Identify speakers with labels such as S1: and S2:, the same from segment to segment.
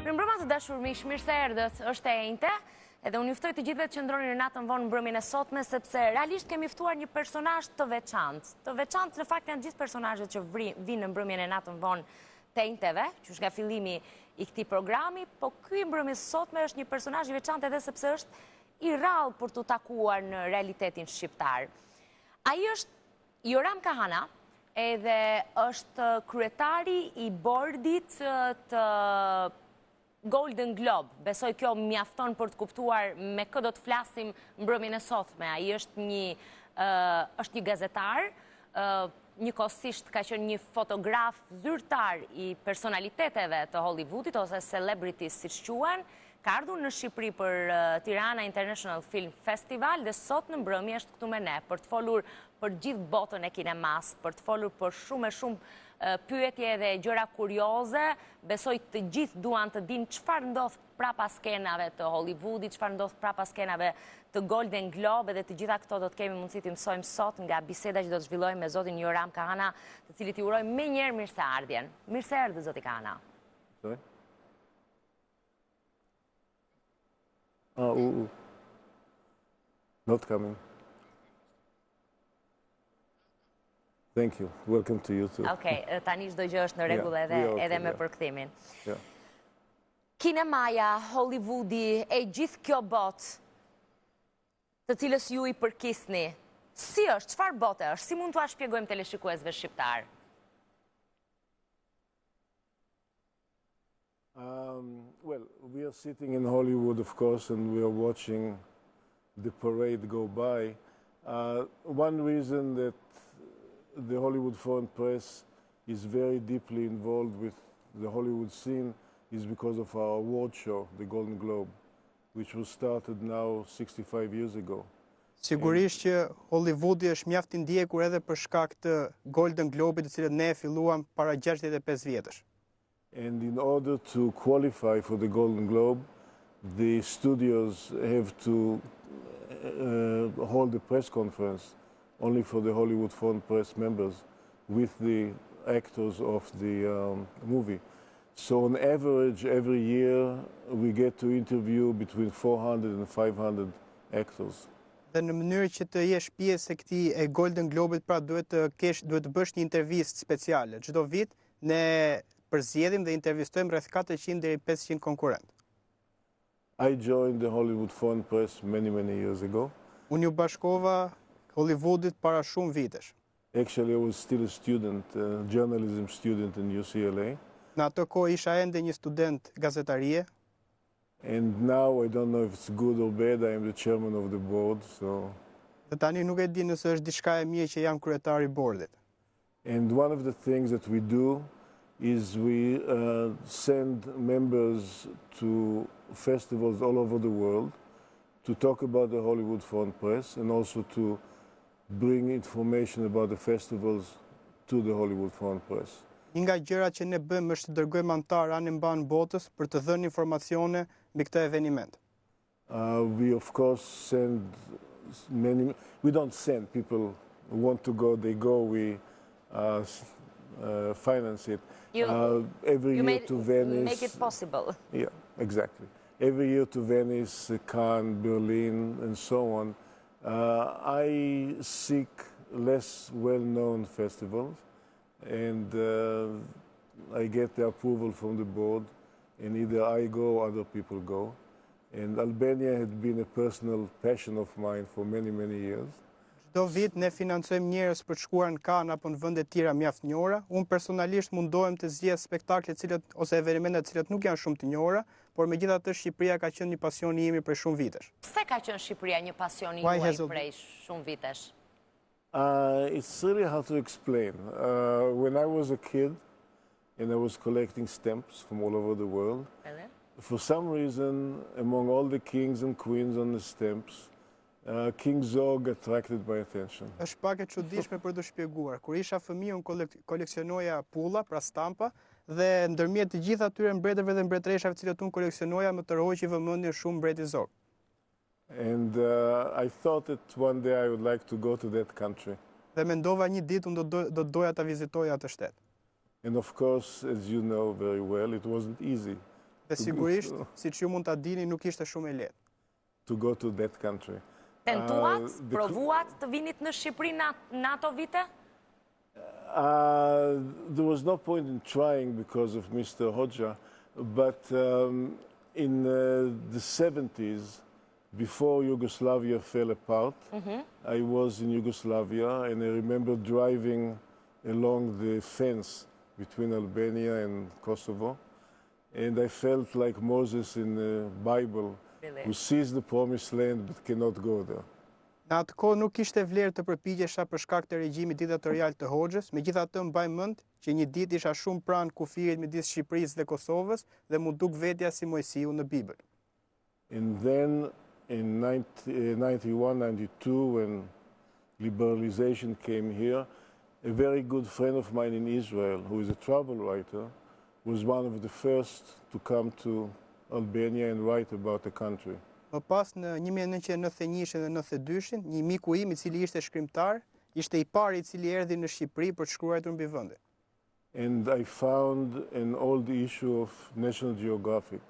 S1: Mirëmbrëma të dashur miq, mirë se erdhët. Është e njëjtë, edhe unë juftoj të gjithëve të qëndroni në natën vonë mbrëmjen e sotme, sepse realisht kemi ftuar një personazh të veçantë. Të veçantë në fakt janë gjithë personazhet që vinë në mbrëmjen e natën vonë të njëjtëve, që nga fillimi i këtij programi, po ky mbrëmjes sotme është një personazh i veçantë edhe sepse është i rrallë për të takuar në realitetin shqiptar. Ai është Joram Kahana, edhe është kryetari i bordit të Golden Globe. Besoj kjo mjafton për të kuptuar me kë do të flasim mbrëmjen e sotme. Ai është një gazetar, njëkohësisht ka qenë një fotograf zyrtar i personaliteteve të Hollywoodit ose celebrities siç quhen. Ka ardhur në Shqipëri për Tirana International Film Festival dhe sot në mbrëmje është këtu me ne për të folur për gjithë botën e Kinemase, për të folur për shumë e shumë pyetje dhe gjëra kurioze. Besoj të gjithë duan të dinë çfarë ndodh prapa skenave të Hollywoodit, çfarë ndodh prapa skenave të Golden Globe, dhe të gjitha këto do të kemi mundësi të mësojmë sot nga biseda që do të zhvillojmë me zotin Joram Kahana, të cilit i uroj menjëherë mirëseardhjen. Mirë se erdhë zoti Kahana.
S2: Not coming. Thank you. Welcome to you too.
S1: Okej, tani çdo gjë është në rregull edhe me përkthimin.
S2: Yeah.
S1: Kinemaja, Hollywoodi, e gjithë kjo botë, të cilës ju i përkisni, si është, çfarë bote është? Si mund t'ua shpjegojmë teleshikuesve shqiptar?
S2: Well, we are sitting in Hollywood, of course, and we are watching the parade go by. One reason that the Hollywood foreign press is very deeply involved with the Hollywood scene is because of our award show, the Golden Globe, which was started now 65 years ago.
S3: Sigurisht që Hollywoodi është mjaft i ndjekur edhe për shkak të Golden Globe-it, të cilët ne e filluam para 65 vjetësh.
S2: And in order to qualify for the Golden Globe, the studios have to hold a press conference only for the Hollywood Foreign Press members with the actors of the movie. So on average, every year we get to interview between 400 and 500 actors.
S3: Dhe në mënyrë që të jesh pjesë e këtij e Golden Globe-it, pra duhet të bësh një intervistë speciale. Çdo vit ne përzjedhim dhe intervistojmë rreth 400 deri 500 konkurrent.
S2: I joined the Hollywood Foreign Press many years ago.
S3: Unë u bashkova Hollywoodit para shumë vitesh.
S2: Actually, I was still a student, a journalism student in UCLA.
S3: Në ato kohë isha ende një student gazetarie.
S2: And now I don't know if it's good or bad. I am the chairman of the board, so.
S3: Dhe tani nuk e di nëse është diçka e mirë që jam kryetari i bordit.
S2: And one of the things that we do is we send members to festivals all over the world to talk about the Hollywood Foreign Press and also to bring information about the festivals to the Hollywood Foreign Press.
S3: Një nga gjërat që ne bëjmë është të dërgojmë anëtarë anë mban botës për të dhënë informacione mbi këtë eveniment.
S2: We of course send we don't send people who want to go, they go, we finance it. Every year to Venice.
S1: Make it possible.
S2: Yeah, exactly. Every year to Venice, Cannes, Berlin, and so on. I seek less well-known festivals, and I get the approval from the board, and either I go or other people go. And Albania had been a personal passion of mine for many years.
S3: Çdo vit ne financojmë njerëz për të shkuar në Cannes apo në vende të tjera mjaft njohura. Unë personalisht mundohem të zgjedh spektakle ose evente të cilat nuk janë shumë të njohura, por megjithatë Shqipëria ka qenë një pasion i imi prej shumë vitesh.
S1: Pse ka qenë Shqipëria një pasion i juaj prej shumë vitesh?
S2: It's really hard to explain. When I was a kid and I was collecting stamps from all over the world, for some reason, among all the kings and queens on the stamps, King Zog attracted my attention.
S3: Është pak e çuditshme për të shpjeguar. Kur isha fëmijë unë koleksionoja pulla, pra stampa, dhe ndërmjet të gjitha atyre mbretërve dhe mbretreshave të cilët unë koleksionoja, më tërhoqi vëmendjen shumë mbreti Zog.
S2: And I thought that one day I would like to go to that country.
S3: Dhe mendova një ditë unë do doja ta vizitoja atë shtet.
S2: And of course, as you know very well, it wasn't easy
S3: Dhe sigurisht, siç ju mund ta dini, nuk ishte shumë e lehtë.
S2: to go to that country.
S1: Tentuat,
S2: the-
S1: provuat të vinit në Shqipëri në ato vite?
S2: There was no point in trying because of Mr. Hoxha, but in the 70s, before Yugoslavia fell apart, I was in Yugoslavia and I remember driving along the fence between Albania and Kosovo. And I felt like Moses in the Bible,
S1: Really?
S2: who sees the promised land but cannot go there.
S3: Në atë kohë nuk kishte vlerë të përpiqesha për shkak të regjimit diktatorial të Hoxhës, megjithatë mbaj mend që një ditë isha shumë pranë kufirit midis Shqipërisë dhe Kosovës dhe mu duk vetja si Mojsiu në Bibël.
S2: And then in 91, 92, when liberalization came here, a very good friend of mine in Israel, who is a travel writer, was one of the first to come to Albania and write about the country.
S3: Më pas në 1991 dhe 92, një miku im I cili ishte shkrimtar, ishte I pari I cili erdhi në Shqipëri për të shkruar mbi vendin.
S2: And I found an old issue of National Geographic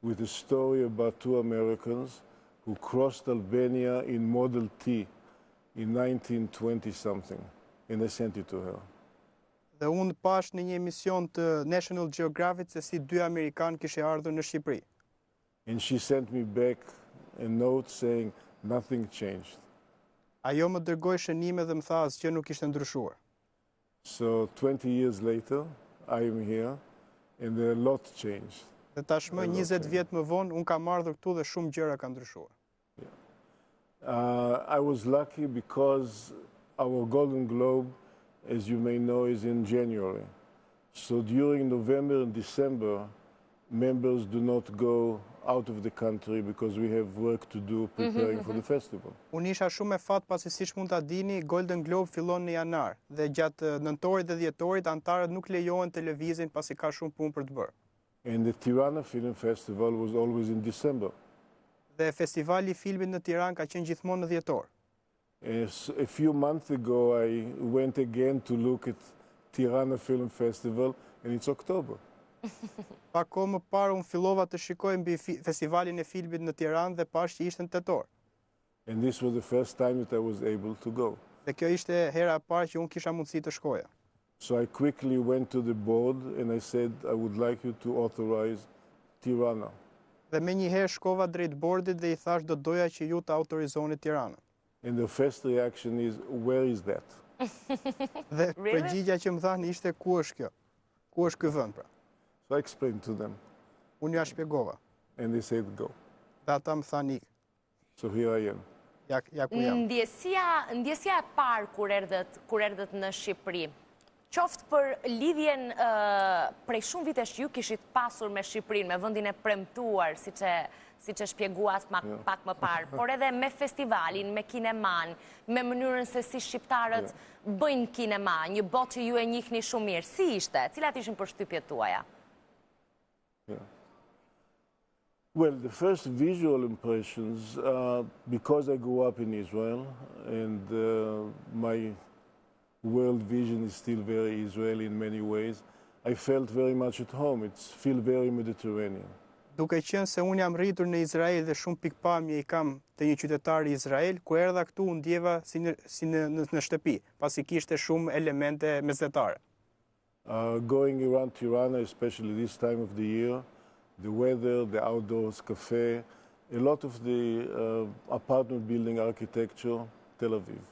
S2: with a story about two Americans who crossed Albania in Model T in 1920-something, and I sent it to her.
S3: Dhe unë pash në një emision të National Geographic se si dy Amerikanë kishe ardhur në Shqipëri.
S2: And she sent me back a note saying nothing changed.
S3: Ajo më dërgoi shënime dhe më tha asgjë nuk ishte ndryshuar.
S2: So 20 years later, I am here, and a lot changed.
S3: Dhe tashmë 20 vjet më vonë unë kam ardhur këtu dhe shumë gjëra kanë ndryshuar.
S2: I was lucky because our Golden Globe, as you may know, is in January. So during November and December, members do not go out of the country because we have work to do preparing for the festival.
S3: Unë isha shumë e fat pasi siç mund ta dini, Golden Globe fillon në janar dhe gjatë nëntorit dhe dhjetorit antarët nuk lejohen të lëvizin pasi ka shumë punë për të bërë.
S2: And the Tirana Film Festival was always in December.
S3: Dhe festivali I filmit në Tiranë ka qenë gjithmonë në dhjetor.
S2: A few months ago, I went again to look at Tirana Film Festival, and it's October.
S3: Pak kohë më parë unë fillova të shikoj mbi festivalin e filmit në Tiranë dhe pash që ishte në tetor.
S2: And this was the first time that I was able to go.
S3: Dhe kjo ishte hera e parë që unë kisha mundësi të shkoja.
S2: So I quickly went to the board and I said, I would like you to authorize Tirana.
S3: Dhe me një herë shkova drejt bordit dhe I thash do doja që ju të autorizoni Tiranën.
S2: And the first reaction is, where is that?
S3: Dhe
S1: Really?
S3: përgjigja që më thanë ishte ku është kjo? Ku është ky vend pra?
S2: So I explained to them,
S3: Unë ja shpjegova.
S2: and they said, go.
S3: Dhe ata më thanë ik.
S2: So here I am.
S3: Ja ku jam.
S1: Ndjesia e parë kur erdhët në Shqipëri, qoftë për lidhjen prej shumë vitesh ju kishit pasur me Shqipërinë, me vendin e premtuar, siç e shpjeguat pak më parë, por edhe me festivalin, me kineman, me mënyrën se si shqiptarët bëjnë kinema, një botë që ju e njihni shumë mirë. Si ishte? Cilat ishin përshtypjet tuaja?
S2: Yeah. Well, the first visual impressions, because I grew up in Israel and my world vision is still very Israeli in many ways, I felt very much at home. It's feel very Mediterranean.
S3: Duke qenë se unë jam rritur në Izrael dhe shumë pikpamje I kam të një qytetari Izrael, ku erdha këtu unë ndjeva si në shtëpi, pasi kishte shumë elemente mesdhetare.
S2: Going around Tirana, especially this time of the year, the weather, the outdoors cafe, a lot of the apartment building architecture, Tel Aviv.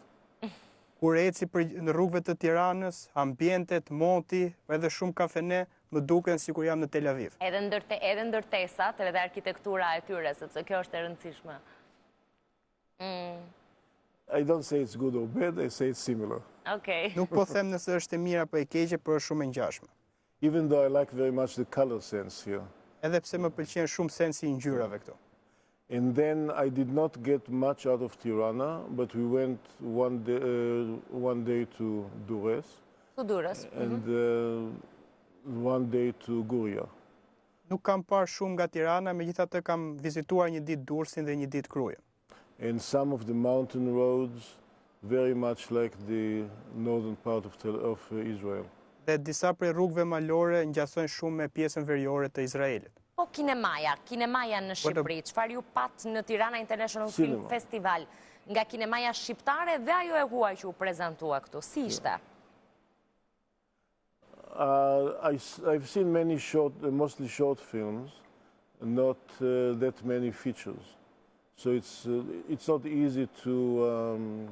S3: Kur eci në rrugëve të Tiranës, ambientet, monti, edhe shumë kafene, më duken sikur jam në Tel Aviv.
S1: Edhe ndërtesat, edhe arkitektura e tyre, sepse kjo është e rëndësishme.
S2: I don't say it's good or bad, I say it's similar.
S1: Okay.
S3: Nuk po them nëse është e mirë apo e keqe, por është shumë e ngjashme.
S2: Even though I like very much the color sense here.
S3: Edhe pse më pëlqen shumë sensi I ngjyrave këtu.
S2: And then I did not get much out of Tirana, but we went one day to Durrës
S1: Të Durrës.
S2: and one day to Guria.
S3: Nuk kam parë shumë nga Tirana, megjithatë kam vizituar një ditë Durrësin dhe një ditë Krujën.
S2: And some of the mountain roads, very much like the northern part of Israel.
S3: Dhe disa prej rrugëve malore ngjasojnë shumë me pjesën veriore të Izraelit.
S1: Kinemaja në Shqipëri, çfarë ju pat në Tirana International Film
S2: Cinema.
S1: Festival nga kinemaja shqiptare dhe ajo e huaj që u prezentua këtu, si ishte?
S2: I've seen many mostly short films, not that many features. So it's not easy to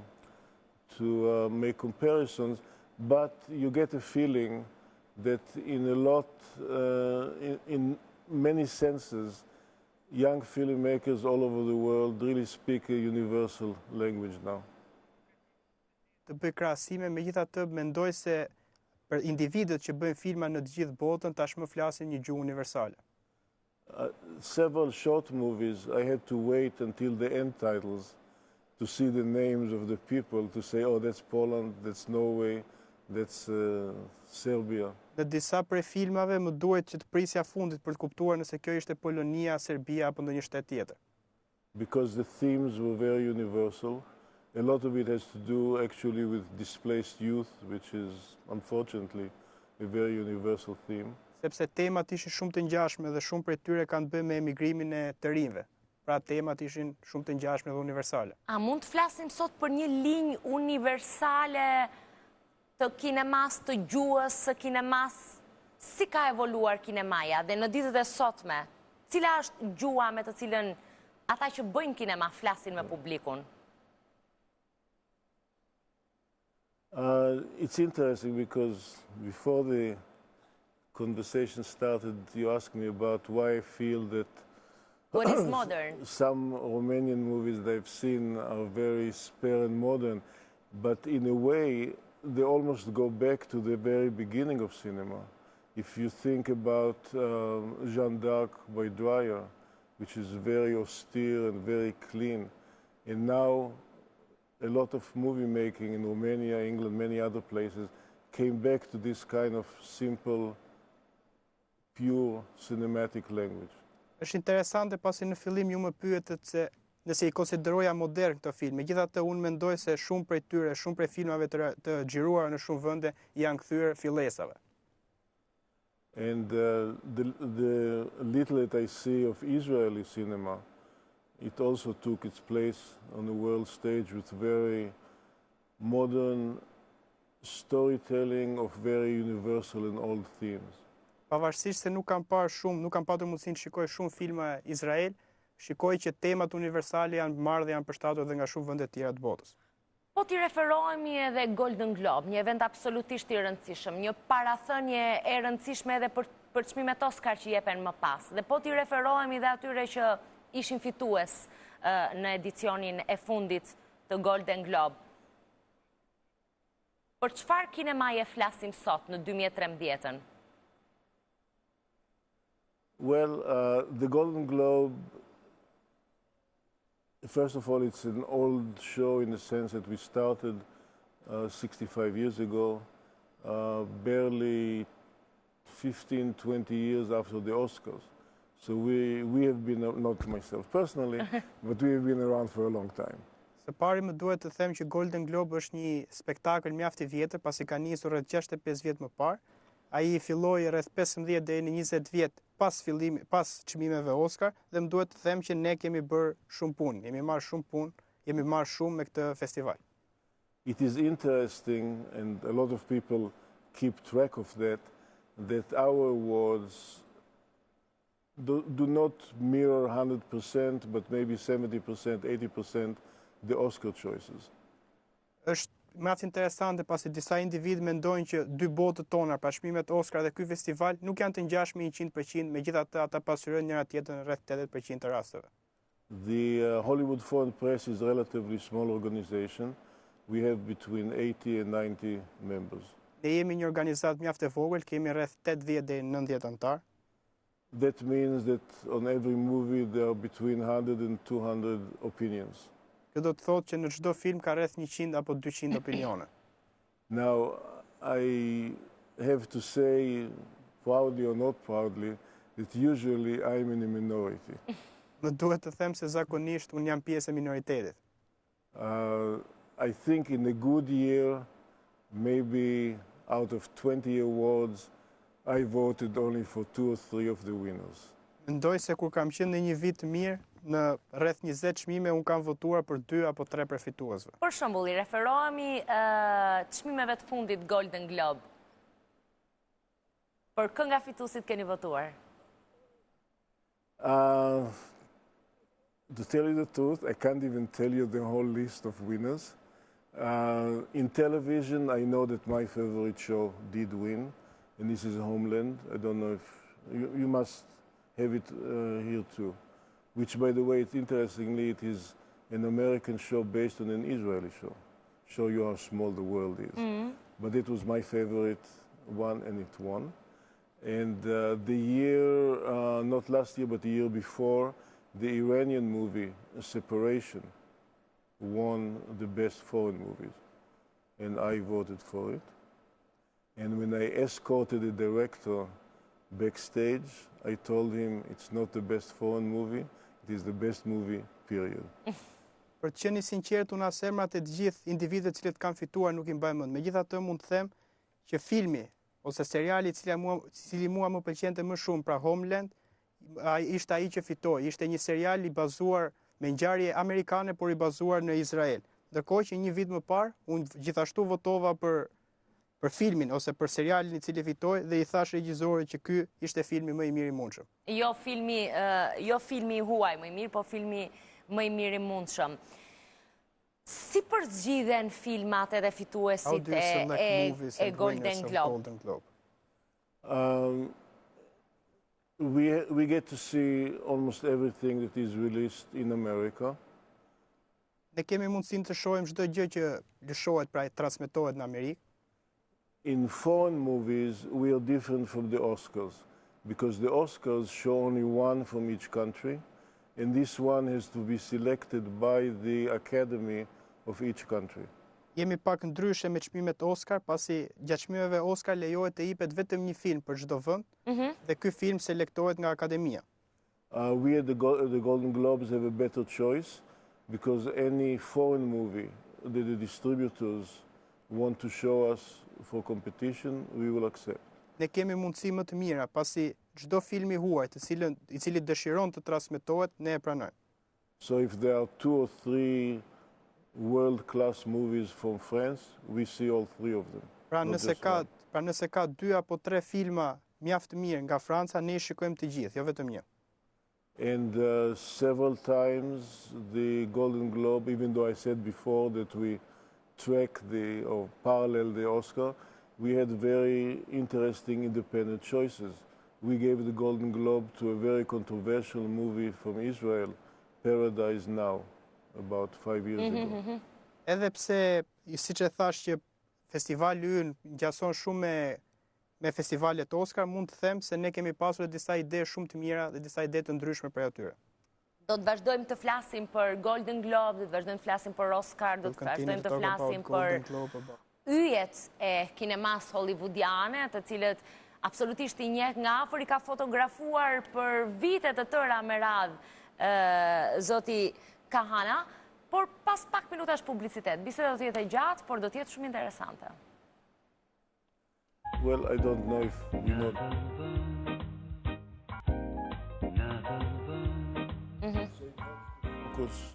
S2: make comparisons, but you get a feeling that in a lot, in many senses, young filmmakers all over the world really speak a universal language now.
S3: Të bëj krahasime, megjithatë mendoj se për individët që bëjnë filma në të gjithë botën tashmë flasin një gjuhë universale.
S2: Several short movies, I had to wait until the end titles to see the names of the people, to say, oh, that's Poland, that's Norway, that's Serbia.
S3: Në disa prej filmave më duhet që të prisja fundit për të kuptuar nëse kjo ishte Polonia, Serbia apo ndonjë shtet tjetër.
S2: Because the themes were very universal. A lot of it has to do actually with displaced youth, which is unfortunately a very universal theme.
S3: Sepse temat ishin shumë të ngjashme dhe shumë prej tyre kanë të bëjnë me emigrimin e të rinjve. Pra temat ishin shumë të ngjashme dhe universale.
S1: A mund të flasim sot për një linjë universale të kinemas, të gjuhës së kinemas? Si ka evoluar kinemaja dhe në ditët e sotme? Cila është gjuha me të cilën ata që bëjnë kinema flasin me publikun?
S2: It's interesting because before the conversation started, you asked me about why I feel that
S1: What is modern?
S2: some Romanian movies that I've seen are very spare and modern, but in a way, they almost go back to the very beginning of cinema. If you think about Jeanne d'Arc by Dreyer, which is very austere and very clean, and now a lot of movie making in Romania, England, many other places came back to this kind of simple, pure cinematic language.
S3: Është interesante pasi në fillim ju më pyetët se nëse i konsideroja modern këto filme. Megjithatë unë mendoj se shumë prej tyre, shumë prej filmave të xhiruara në shumë vende janë kthyer fillesave.
S2: And the little that I see of Israeli cinema, it also took its place on the world stage with very modern storytelling of very universal and old themes.
S3: Pavarësisht se nuk kam patur mundësinë të shikoj shumë filma Izrael, shikoj që temat universale janë marrë dhe janë përshtatur edhe nga shumë vende të tjera të botës.
S1: Po t'i referohemi edhe Golden Globe, një event absolutisht i rëndësishëm, një parathënie e rëndësishme edhe për çmimet Oscar që jepen më pas. Dhe po t'i referohemi dhe atyre që ishin fitues në edicionin e fundit të Golden Globe. Për çfarë kinemaje flasim sot në 2013-ën?
S2: Well, the Golden Globe, first of all, it's an old show in the sense that we started 65 years ago, barely 15, 20 years after the Oscars. So we have been, not myself personally, but we have been around for a long time.
S3: Së pari më duhet të them që Golden Globe është një spektakël mjaft i vjetër, pasi ka nisur rreth 65 vjet më parë. Ai filloi rreth 15 deri në 20 vjet pas çmimeve Oscar dhe më duhet të them që ne kemi bërë shumë punë, jemi marrë shumë me këtë festival.
S2: It is interesting, and a lot of people keep track of that our awards do not mirror 100%, but maybe 70%, 80% the Oscar choices.
S3: Është mjaft interesante pasi disa individ mendojnë që dy botët tona, pra çmimet Oscar dhe ky festival, nuk janë të ngjashme 100%, megjithatë ata pasqyrojnë njëra tjetrën rreth 80% të rasteve.
S2: The Hollywood Foreign Press is a relatively small organization. We have between 80 and 90 members.
S3: Ne jemi një organizat mjaft e vogël, kemi rreth 80 deri në 90 anëtar.
S2: That means that on every movie there are between 100 and 200 opinions.
S3: Kjo do të thotë që në çdo film ka rreth 100 apo 200 opinione.
S2: Now, I have to say, proudly or not proudly, that usually I'm in a minority.
S3: Më duhet të them se zakonisht unë jam pjesë e minoritetit.
S2: I think in a good year, maybe out of 20 awards, I voted only for 2 or 3 of the winners.
S3: Mendoj se kur kam qenë në një vit të mirë, në rreth 20 çmime, unë kam votuar për 2 apo 3 përfituesve.
S1: Për shembull, i referohemi çmimeve të fundit Golden Globe. Për kë nga fituesit keni votuar?
S2: To tell you the truth, I can't even tell you the whole list of winners. In television, I know that my favorite show did win, and this is Homeland. I don't know if you must have it here too, which, by the way, interestingly, it is an American show based on an Israeli show. Show you how small the world is. But it was my favorite one, and it won. And the year, not last year, but the year before, the Iranian movie, Separation, won the best foreign movies. And I voted for it. And when I escorted the director backstage, I told him it's not the best foreign movie, it is the best movie, period.
S3: Për të qenë i sinqert, unë as emrat e të gjithë individëve që kanë fituar nuk i mbaj mend. Megjithatë mund të them që filmi ose seriali i cili mua më pëlqente më shumë, pra Homeland, ishte ai që fitoi. Ishte një serial i bazuar me ngjarje amerikane, por i bazuar në Izrael. Ndërkohë që një vit më parë, unë gjithashtu votova për filmin ose për serialin i cili fitoi dhe i thash regjisorit që ky ishte filmi më i mirë i mundshëm.
S1: Jo filmi huaj më i mirë, po filmi më i mirë i mundshëm. Si përzgjidhen filmat edhe fituesit e Golden Globe?
S2: We get to see almost everything that is released in America.
S3: Ne kemi mundësinë të shohim çdo gjë që lëshohet, pra transmetohet në Amerikë.
S2: In foreign movies, we are different from the Oscars, because the Oscars show only one from each country, and this one has to be selected by the Academy of each country.
S3: Jemi pak ndryshe me çmimet Oscar, pasi gjatë çmimeve Oscar lejohet të jepet vetëm një film për çdo vend, dhe ky film selektohet nga Akademia.
S2: We at the Golden Globes have a better choice, because any foreign movie that the distributors want to show us for competition, we will accept.
S3: Ne kemi mundësi më të mira, pasi çdo film i huaj i cili dëshiron të transmetohet, ne e pranojmë.
S2: So if there are 2 or 3 world-class movies from France, we see all 3 of them.
S3: Pra nëse ka 2 apo 3 filma mjaft të mirë nga Franca, ne i shikojmë të gjithë, jo vetëm një.
S2: And several times the Golden Globe, even though I said before that we track or parallel the Oscar, we had very interesting independent choices. We gave the Golden Globe to a very controversial movie from Israel, Paradise Now, about 5 years ago.
S3: Edhe pse, siç e thash, që festivali ynë ngjason shumë me festivalet Oscar, mund të them se ne kemi pasur disa ide shumë të mira dhe disa ide të ndryshme prej atyre.
S1: Do të vazhdojmë të flasim për Golden Globe, do të vazhdojmë të flasim për Oscar, do të vazhdojmë të flasim për yjet e Kinemase hollywoodiane, të cilët absolutisht i njeh nga afër, i ka fotografuar për vite të tëra me radhë zoti Kahana, por pas pak minutash publicitet. Biseda do të jetë e gjatë, por do të jetë shumë interesante.
S2: Well, I don't know if you know. Because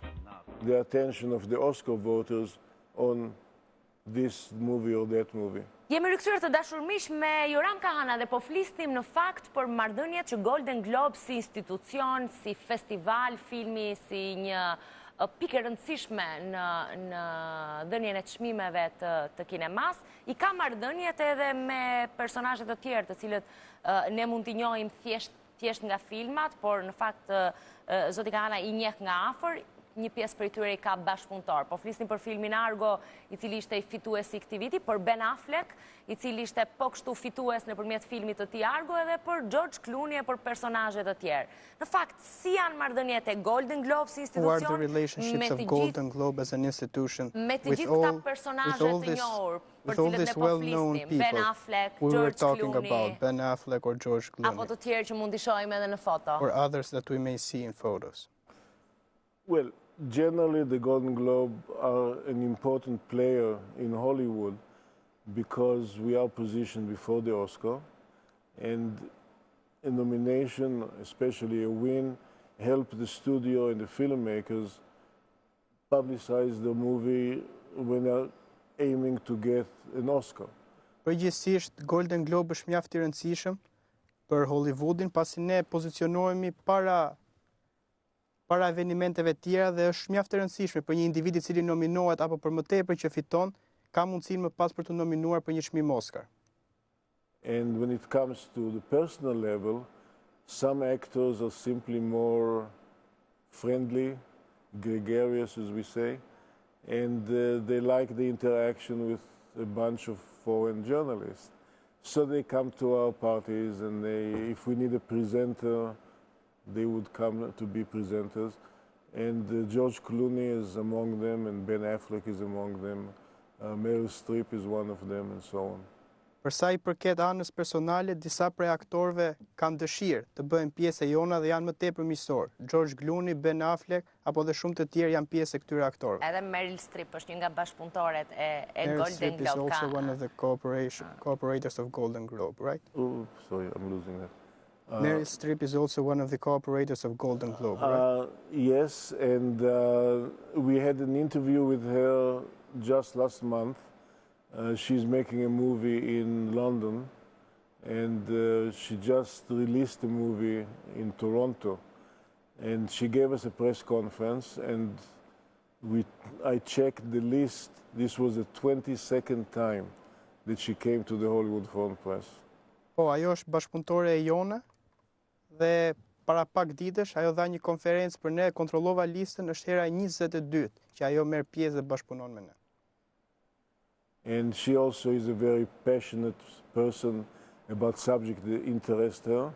S2: the attention of the Oscar voters on this movie or that movie.
S1: Jemi rikthyer të dashur miq me Joram Kahana dhe po flisnim në fakt për marrëdhëniet që Golden Globe si institucion, si festival filmi, si një pikë e rëndësishme në dhënien e çmimeve të Kinemase, i ka marrëdhëniet edhe me personazhe të tjerë, të cilët ne mund t'i njohim thjesht nga filmat, por në fakt zoti Kahana i njeh nga afër. Një pjesë për tyre i ka bashkëpunëtor. Po flisnim për filmin Argo, i cili ishte i fituesi i këtij viti, për Ben Affleck, i cili ishte po kështu fitues nëpërmjet filmit të tij Argo, edhe për George Clooney e për personazhe të tjerë. Në fakt, si janë marrëdhëniet e Golden Globe si institucion?
S3: Who are the relationships of Golden Globe as an institution
S1: me të gjithë këta personazhe të njohur, për cilët ne po flisnim, Ben Affleck, George Clooney,
S3: Ben Affleck or George Clooney,
S1: apo të tjerë që mund t'i shohim edhe në foto,
S3: or others that we may see in photos?
S2: Well, generally the Golden Globe are an important player in Hollywood because we are positioned before the Oscar, and a nomination, especially a win, help the studio and the filmmakers publicize the movie when they're aiming to get an Oscar.
S3: Përgjithsisht, Golden Globe është mjaft I rëndësishëm për Hollywoodin, pasi ne pozicionohemi para evenimenteve tjera dhe është mjaft e rëndësishme për një individ I cili nominohet apo për më tepër që fiton, ka mundësinë më pas për të nominuar për një çmim Oscar.
S2: And when it comes to the personal level, some actors are simply more friendly, gregarious, as we say, and they like the interaction with a bunch of foreign journalists. So they come to our parties, and if we need a presenter, they would come to be presenters. And George Clooney is among them, and Ben Affleck is among them. Meryl Streep is one of them, and so on.
S3: Për sa I përket anës personale, disa prej aktorëve kanë dëshirë të bëhen pjesë e jona dhe janë më tepër miqësor. George Clooney, Ben Affleck apo dhe shumë të tjerë janë pjesë e këtyre aktorëve.
S1: Edhe Meryl Streep është një nga bashkëpunëtorët e
S3: Meryl
S1: Golden
S3: Streep is
S1: Globe.
S3: also one of the cooperators of Golden Globe, right?
S2: Oh, sorry, I'm losing that.
S3: Meryl Streep is also one of the cooperators of Golden Globe, right?
S2: Yes, and we had an interview with her just last month. She's making a movie in London, and she just released a movie in Toronto. And she gave us a press conference, and I checked the list. This was the 22nd time that she came to the Hollywood Foreign Press.
S3: Po, ajo është bashkëpunëtore e jona dhe para pak ditësh ajo dha një konferencë për ne, kontrollova listën, është hera 22 që ajo merr pjesë dhe bashkëpunon me ne.
S2: And she also is a very passionate person about subjects that interest her.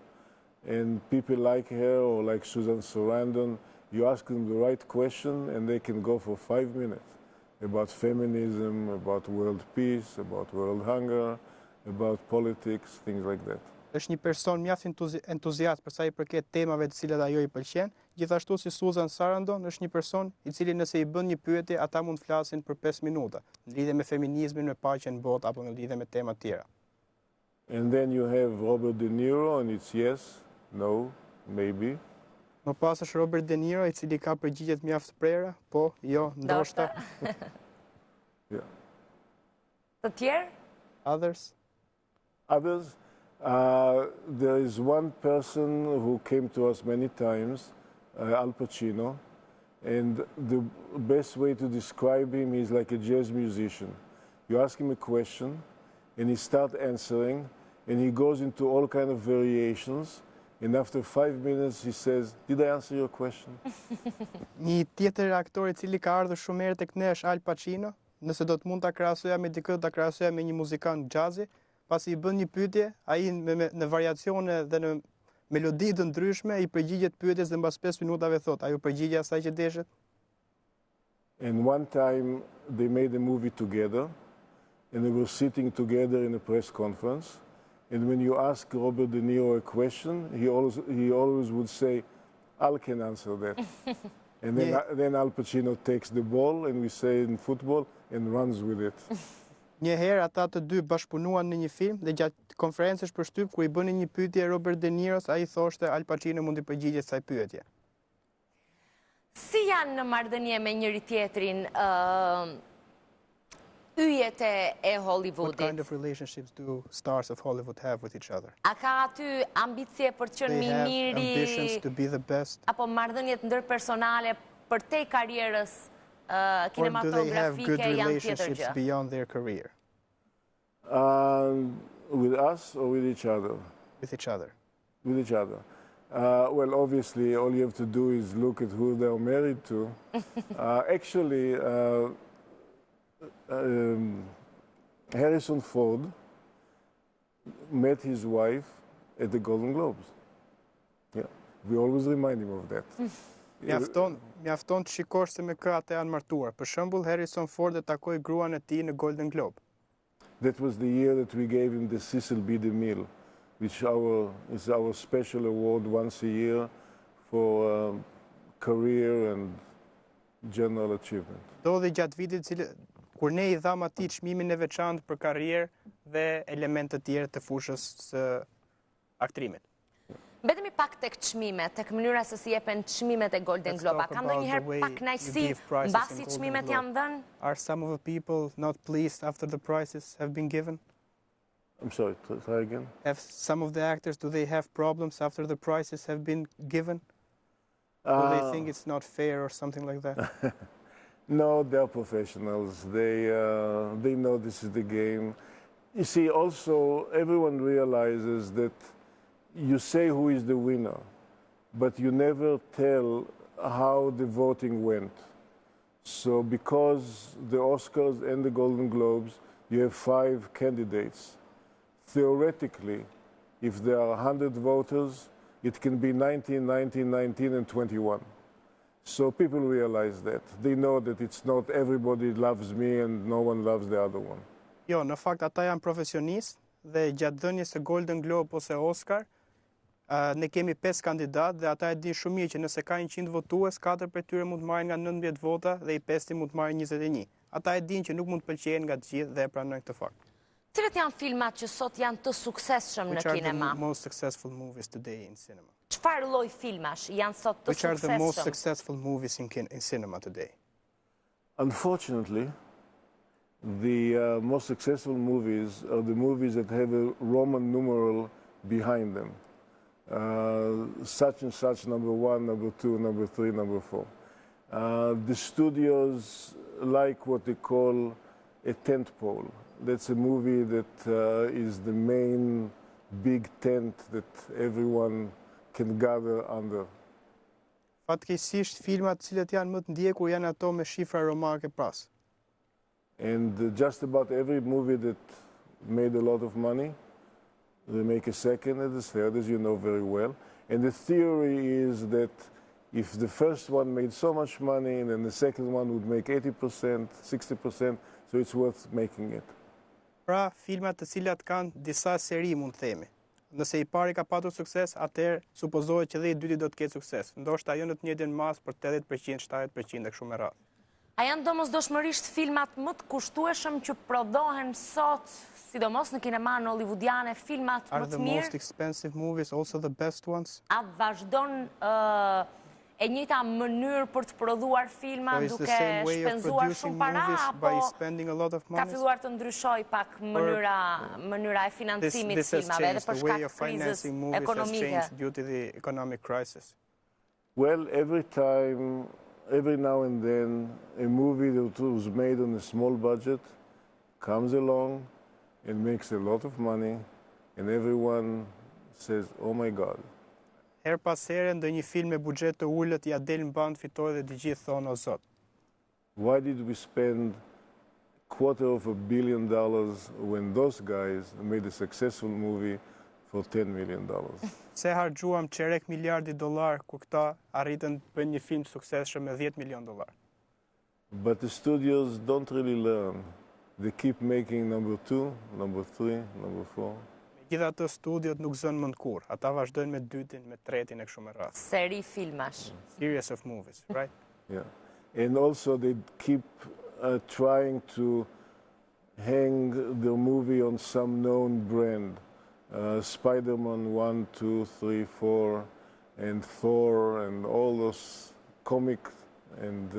S2: And people like her or like Susan Sarandon, you ask them the right question and they can go for 5 minutes about feminism, about world peace, about world hunger, about politics, things like that.
S3: Është një person mjaft entuziast për sa I përket temave të cilat ajo I pëlqen, gjithashtu si Susan Sarandon është një person I cili nëse I bën një pyetje, ata mund të flasin për 5 minuta, në lidhje me feminizmin, me paqen në botë apo në lidhje me tema tjera.
S2: And then you have Robert De Niro, and it's yes, no, maybe.
S3: Më pas është Robert De Niro, I cili ka përgjigjet mjaft të prera, po, jo, ndoshta.
S2: Yeah.
S1: Të tjerë?
S3: Others?
S2: Others? There is one person who came to us many times, Al Pacino, and the best way to describe him is like a jazz musician. You ask him a question, and he starts answering, and he goes into all kind of variations, and after 5 minutes he says, "Did I answer your question?"
S3: Një tjetër aktor I cili ka ardhur shumë herë tek ne është Al Pacino. Nëse do të mund ta krahasoja me dikë, ta krahasoja me një muzikant jazzi, pasi I bën një pyetje, ai në variacione dhe në melodi të ndryshme I përgjigjet pyetjes dhe mbas 5 minutave thot, a ju përgjigje asaj që deshet?
S2: And one time they made a movie together, and they were sitting together in a press conference. And when you ask Robert De Niro a question, he always would say, "Al can answer that." And then Al Pacino takes the ball, and we say in football, and runs with it.
S3: Një herë ata të dy bashkëpunuan në një film dhe gjatë konferencës për shtyp kur I bënin një pyetje Robert De Niros, ai thoshte Al Pacino mund të përgjigjet kësaj pyetje.
S1: Si janë në marrëdhënie me njëri tjetrin yjet e Hollywoodit?
S3: What kind of relationships do stars of Hollywood have with each other?
S1: A ka aty ambicie për të qenë
S3: They have
S1: miri?
S3: ambitions to be the best?
S1: Apo marrëdhëniet ndërpersonale për te karrierës
S3: Or do they have good
S1: kinematografike janë tjetër
S3: relationships
S1: gjë?
S3: beyond their career?
S2: With us or with each other?
S3: With each other.
S2: With each other. Well, obviously, all you have to do is look at who they're married to. Actually, Harrison Ford met his wife at the Golden Globes. Yeah, we always remind him of that.
S3: Mjafton të shikosh se me kë ata janë martuar. Për shembull, Harrison Ford e takoi gruan e tij në Golden Globe.
S2: That was the year that we gave him the Cecil B. DeMille, which is our special award once a year for career and general achievement.
S3: Ndodhi gjatë vitit kur ne I dham atij çmimin e veçantë për karrierë dhe elemente të tjera të fushës së aktrimit.
S1: Betemi pak tek çmimet, tek mënyra se si jepen çmimet e Golden
S3: Let's
S1: Globe.
S3: talk
S1: Ka
S3: about the
S1: ndonjëherë
S3: way
S1: pak
S3: you
S1: kënaqësi
S3: give prizes in
S1: mbasi
S3: Golden
S1: çmimet
S3: Globe.
S1: janë dhënë?
S3: Are some of the people not pleased after the prizes have been given?
S2: I'm sorry, try again.
S3: Have some of the actors, do they have problems after the prizes have been given? Do they think it's not fair or something like that?
S2: No, they're professionals. They know this is the game. You see, also, everyone realizes that you say who is the winner, but you never tell how the voting went. So because the Oscars and the Golden Globes, you have 5 candidates. Theoretically, if there are 100 voters, it can be 19, 19, 19, and 21. So people realize that. They know that it's not everybody loves me and no one loves the other one.
S3: Jo, në fakt ata janë profesionistë dhe gjatë dhënies së Golden Globe ose Oscar, ne kemi 5 kandidatë dhe ata e dinë shumë mirë që nëse ka 100 votues, 4 prej tyre mund të marrin nga 19 vota dhe i 5 mund të marrin 21. Ata e dinë që nuk mund të pëlqejnë nga të gjithë dhe e pranojnë këtë fakt.
S1: Cilët janë filmat që sot janë të suksesshëm në
S3: Which are the
S1: kinema?
S3: most successful movies today in cinema?
S1: Çfarë lloj filmash janë sot të
S3: Which are the most
S1: suksesshëm?
S3: successful movies in cinema today?
S2: Unfortunately, the most successful movies are the movies that have a Roman numeral behind them. Such and such, number 1, number 2, number 3, number 4. The studios like what they call a tent pole. That's a movie that is the main big tent that everyone can gather under.
S3: Fatkeqësisht filmat të cilët janë më të ndjekur janë ato me shifra romake pas.
S2: And just about every movie that made a lot of money, they make a second and a third, as you know very well. And the theory is that if the first one made so much money, and then the second one would make 80%, 60%, so it's worth making it.
S3: Pra, filmat të cilat kanë disa seri mund të themi. Nëse i pari ka patur sukses, atëherë supozohet që dhe i dyti do të ketë sukses. Ndoshta jo në të njëjtën masë për 80%, 70% e kështu me radhë.
S1: A janë domosdoshmërisht filmat më të kushtueshëm që prodhohen sot, sidomos në kineman hollywoodiane, filmat
S3: Are
S1: më
S3: the
S1: të
S3: most
S1: mirë?
S3: expensive movies also the best ones?
S1: A vazhdon e njëjta mënyrë për të prodhuar filma
S3: So it's the
S1: duke
S3: same way of
S1: shpenzuar
S3: producing
S1: shumë para,
S3: movies by
S1: apo
S3: spending a lot of
S1: ka
S3: money?
S1: filluar të ndryshoj pak mënyra e financimit të
S3: This has
S1: filmave edhe
S3: changed.
S1: për
S3: The way
S1: shkak
S3: of
S1: të krizës
S3: financing movies has
S1: ekonomike?
S3: changed due to the economic crisis.
S2: Well, every now and then, a movie that was made on a small budget comes along and makes a lot of money, and everyone says, oh my God.
S3: Her pas here ndonjë film me buxhet të ulët ja del mban fitore dhe të gjithë thonë o zot.
S2: Why did we spend $250 million when those guys made a successful movie for $10 million?
S3: Se harxuam çerek miliardi dollar ku këta arritën të bëjnë një film të suksesshëm me 10 milion dollar.
S2: But the studios don't really learn. They keep making number 2, number 3, number 4.
S3: Megjithatë studiot nuk zënë mend kurrë. Ata vazhdojnë me dytin, me tretin e kështu me radhë.
S1: Seri filmash.
S3: Series of movies, right?
S2: Yeah. And also they keep trying to hang the movie on some known brand. Spider-Man 1, 2, 3, 4, and Thor, and all those comic and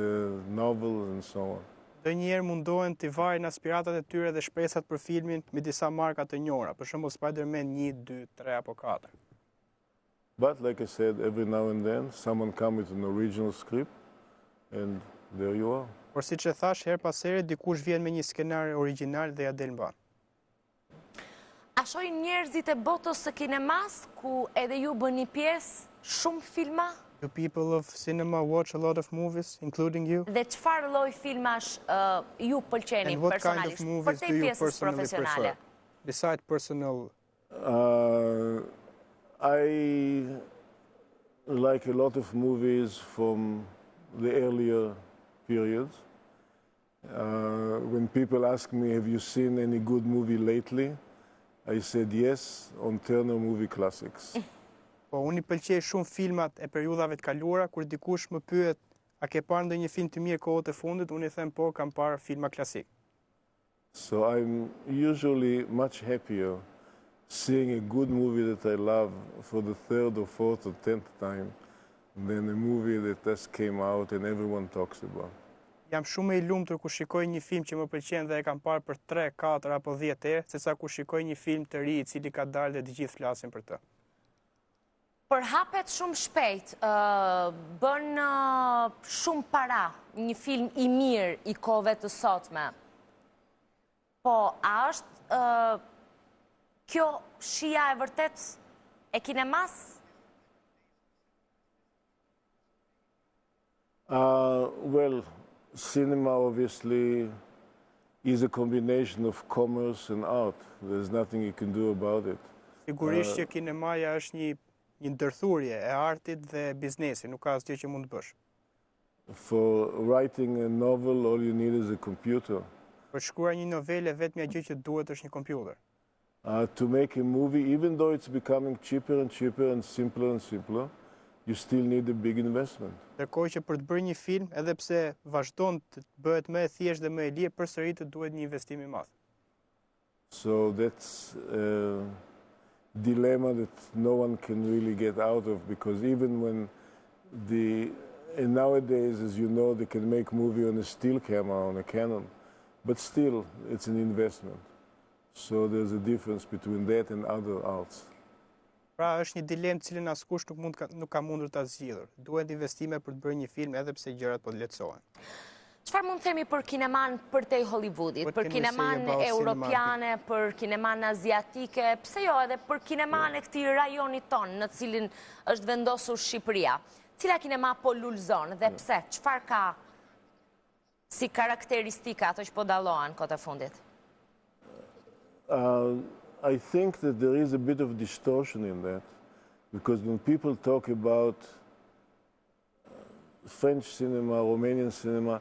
S2: novels and so on.
S3: Dhe njerë mundohen të vajnë aspiratat e tyre dhe shpresat për filmin me disa marka të njohura, për shembull Spider-Man 1, 2, 3 apo 4.
S2: But like I said, every now and then someone comes with an original script, and there you are.
S3: Por siç e thash her pas here, dikush vjen me një skenar origjinal dhe ja del mban.
S1: A shohin njerëzit e botës së kinemas, ku edhe ju bëni pjesë shumë filma?
S3: Do people of cinema watch a lot of movies, including you?
S1: Dhe çfarë lloj filmash ju pëlqeni
S3: And what kind of
S1: personalisht? Për
S3: movies
S1: te
S3: do you
S1: pjesës
S3: personally
S1: profesionale.
S3: prefer? Besides personal,
S2: I like a lot of movies from the earlier periods. When people ask me, have you seen any good movie lately? I said yes, on Turner Movie Classics.
S3: po unë i pëlqej shumë filmat e periudhave të kaluara, kur dikush më pyet, a ke parë ndonjë film të mirë kohët e fundit, unë i them po, kam parë filma klasik.
S2: So I'm usually much happier seeing a good movie that I love for the third or fourth or 10th time than a movie that just came out and everyone talks about.
S3: Jam shumë i lumtur kur shikoj një film që më pëlqen dhe e kam parë për 3, 4 apo 10 herë, sesa kur shikoj një film të ri i cili ka dalë dhe të gjithë flasin për të.
S1: Përhapet shumë shpejt, bën shumë para një film i mirë i kohëve të sotme. Po, a është kjo shija e vërtet e Kinemase?
S2: Well, cinema obviously is a combination of commerce and art. There's nothing you can do about it.
S3: Sigurisht që kinemaja është një ndërthurje e artit dhe biznesit, nuk ka asgjë që mund të bësh.
S2: For writing a novel, all you need is a computer.
S3: Për shkruar një novele, vetmja gjë që duhet është një kompjuter.
S2: To make a movie, even though it's becoming cheaper and cheaper and simpler, you still need a big investment.
S3: Ndërkohë që për të bërë një film, edhe pse vazhdon të bëhet më e thjeshtë dhe më e lirë, përsëri të duhet një investim i madh.
S2: So that's a dilemma that no one can really get out of, because even when and nowadays, as you know, they can make movie on a still camera, on a Canon, but still it's an investment. So there's a difference between that and other arts.
S3: Pra është një dilemë cilën askush nuk ka mundur ta zgjidhur. Duhet investime për të bërë një film edhe pse gjërat po lehtësohen.
S1: Çfarë mund të themi për kineman përtej Hollywoodit, për kineman europiane, për kineman aziatike, pse jo edhe për kineman e këtij rajoni ton në cilin është vendosur Shqipëria? Cila kinema po lulzon dhe pse? Çfarë ka si karakteristika ato që po dallohen kohët e fundit?
S2: I think that there is a bit of distortion in that, because when people talk about French cinema, Romanian cinema,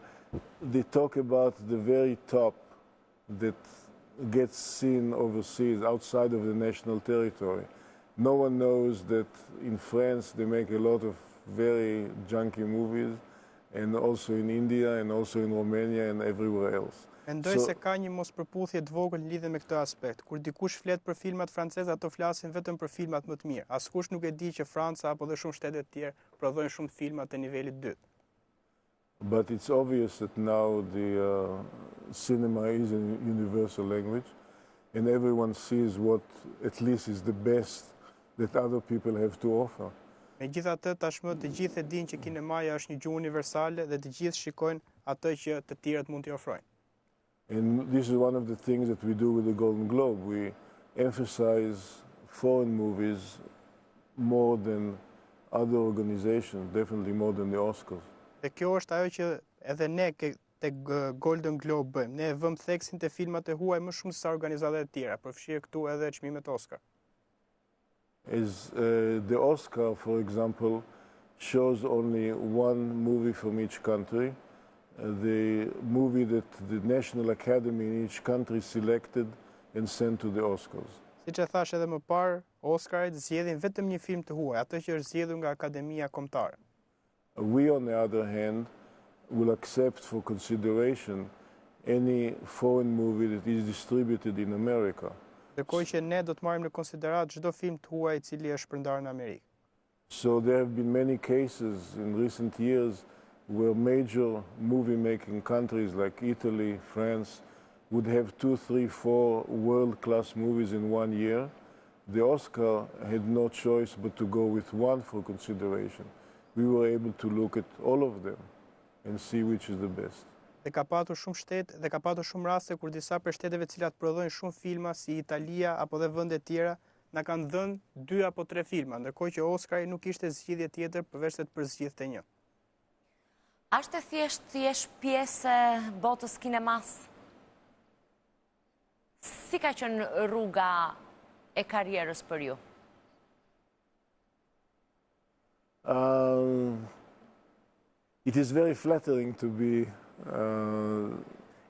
S2: they talk about the very top that gets seen overseas, outside of the national territory. No one knows that in France they make a lot of very junky movies, and also in India, and also in Romania, and everywhere else.
S3: Mendoj se ka një mospërputhje të vogël lidhe me këtë aspekt. Kur dikush flet për filmat franceze, ato flasin vetëm për filmat më të mirë. Askush nuk e di që Franca apo dhe shumë shtete të tjerë prodhojnë shumë filma të nivelit dytë.
S2: But it's obvious that now the cinema is a universal language, and everyone sees what at least is the best that other people have to offer.
S3: Megjithatë, tashmë të gjithë e dinë që kinemaja është një gjuhë universale dhe të gjithë shikojnë atë që të tjerët mund t'i ofrojnë.
S2: And this is one of the things that we do with the Golden Globe. We emphasize foreign movies more than other organizations, definitely more than the Oscars.
S3: Dhe kjo është ajo që edhe ne tek Golden Globe bëjmë. Ne vëmë theksin te filmat e huaj më shumë se sa organizatat e tjera, përfshirë këtu edhe çmimet Oscar.
S2: As the Oscar, for example, shows only one movie from each country. The movie that the National Academy in each country selected and sent to the Oscars.
S3: Siç e thash edhe më parë, Oscarit zgjedhin vetëm një film të huaj, atë që është zgjedhur nga Akademia Kombëtare.
S2: We, on the other hand, will accept for consideration any foreign movie that is distributed in America.
S3: Ndërkohë që ne do të marrim në konsiderat çdo film të huaj i cili është shpërndarë në Amerikë.
S2: So there have been many cases in recent years where major movie-making countries like Italy, France, would have 2, 3, 4 world-class movies in one year. The Oscar had no choice but to go with one for consideration. We were able to look at all of them and see which is the best.
S3: Dhe ka patur shumë shtete dhe ka patur shumë raste kur disa prej shteteve të cilat prodhojnë shumë filma si Italia apo dhe vende të tjera na kanë dhënë 2 apo 3 filma, ndërkohë që Oscari nuk ishte zgjidhje tjetër përveç se të përzgjidhte një.
S1: A është e thjesht të jesh pjesë e botës Kinemase? Si ka qenë rruga e karrierës për ju?
S2: It is very flattering to be,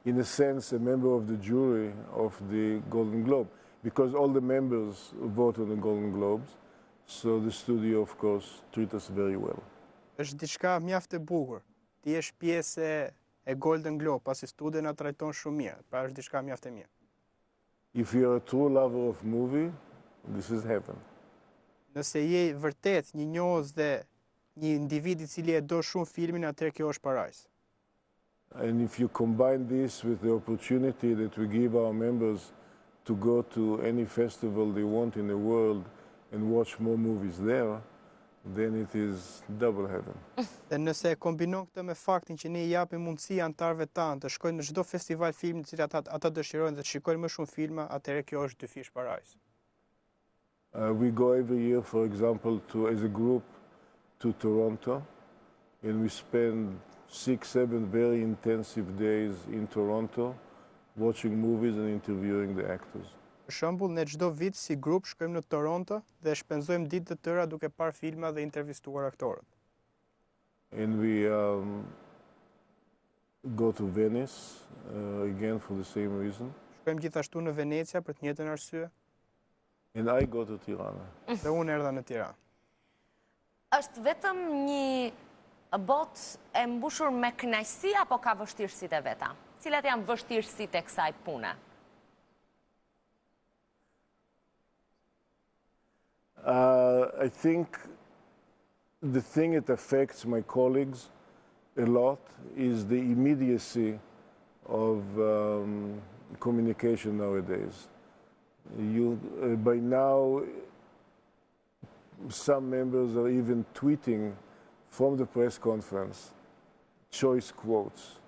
S2: in a sense, a member of the jury of the Golden Globe, because all the members vote on the Golden Globes, so the studio, of course, treat us very well.
S3: Është diçka mjaft e bukur. Ti jesh pjesë e Golden Globe, pasi studio na trajton shumë mirë, pra është diçka mjaft e mirë.
S2: If you're a true lover of movie, this is heaven.
S3: Nëse je vërtet një njohës dhe një individ I cili e do shumë filmin, atëherë kjo është parajs.
S2: And if you combine this with the opportunity that we give our members to go to any festival they want in the world and watch more movies there, then it is double heaven.
S3: Dhe nëse e kombinon këtë me faktin që ne I japim mundësi antarëve tanë të shkojnë në çdo festival filmi të cilat ata dëshirojnë dhe të shikojnë më shumë filma, atëherë kjo është dyfish parajs.
S2: We go every year, for example, as a group to Toronto, and we spend 6-7 very intensive days in Toronto watching movies and interviewing the actors.
S3: Për shembull, ne çdo vit si grup shkojmë në Toronto dhe shpenzojmë ditë të tëra duke parë filma dhe intervistuar aktorët.
S2: And we go to Venice again for the same reason.
S3: Shkojmë gjithashtu në Venecia për të njëjtën arsye.
S2: And I go to Tirana.
S3: Dhe unë erdha në Tiranë.
S1: Është vetëm një botë e mbushur me kënaqësi apo ka vështirësitë e veta? Cilat janë vështirësitë e kësaj pune?
S2: I think the thing that affects my colleagues a lot is the immediacy of communication nowadays. By now, some members are even tweeting from the press conference choice quotes.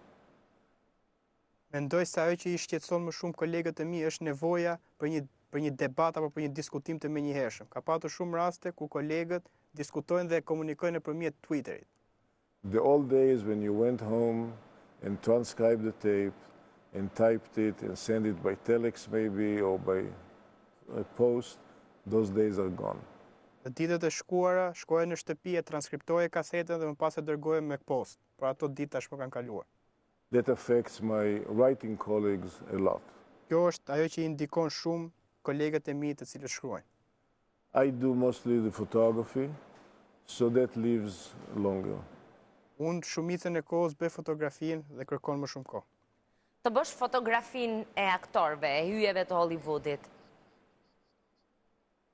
S3: Mendoj se ajo që I shqetëson më shumë kolegët e mi është nevoja për një debat apo për një diskutim të menjëhershëm. Ka patur shumë raste ku kolegët diskutojnë dhe komunikojnë nëpërmjet Twitterit.
S2: The old days when you went home and transcribed the tape and typed it and sent it by telex maybe or by a post, those days are gone.
S3: Në ditët e shkuara, shkoja në shtëpi e transkriptoje kasetën dhe më pas e dërgoje me post. Por ato ditë tashmë kanë kaluar.
S2: That affects my writing colleagues a lot.
S3: Kjo është ajo që I ndikon shumë kolegët e mi të cilët shkruajnë.
S2: I do mostly the photography, so that lives longer.
S3: Unë shumicën e kohës bëj fotografinë dhe kërkon më shumë kohë.
S1: Të bësh fotografinë e aktorëve, e hyjeve të Hollywoodit.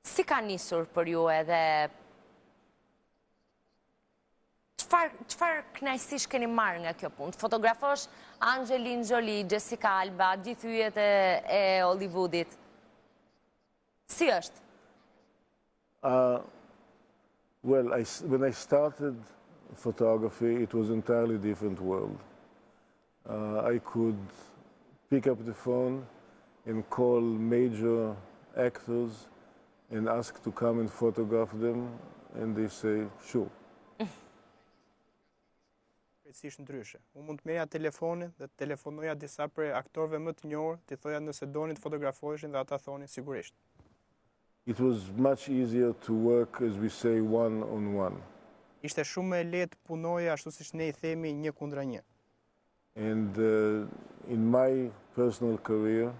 S1: Si ka nisur për ju edhe çfarë kënaqësish keni marrë nga kjo punë? Fotografosh Angelina Jolie, Jessica Alba, gjithë hyjet e Hollywoodit. Si është?
S2: Well, when I started photography, it was an entirely different world. I could pick up the phone and call major actors and ask to come and photograph them, and they say, sure.
S3: Krejtësisht ndryshe. Unë mund të merja telefonin dhe të telefonoja disa prej aktorëve më të njohur, t'i thoja nëse donin të fotografoheshin dhe ata thonin sigurisht.
S2: It was much easier to work, as we say, one-on-one.
S3: Ishte shumë më e lehtë punoja ashtu siç ne I themi një kundra një.
S2: And in my personal career,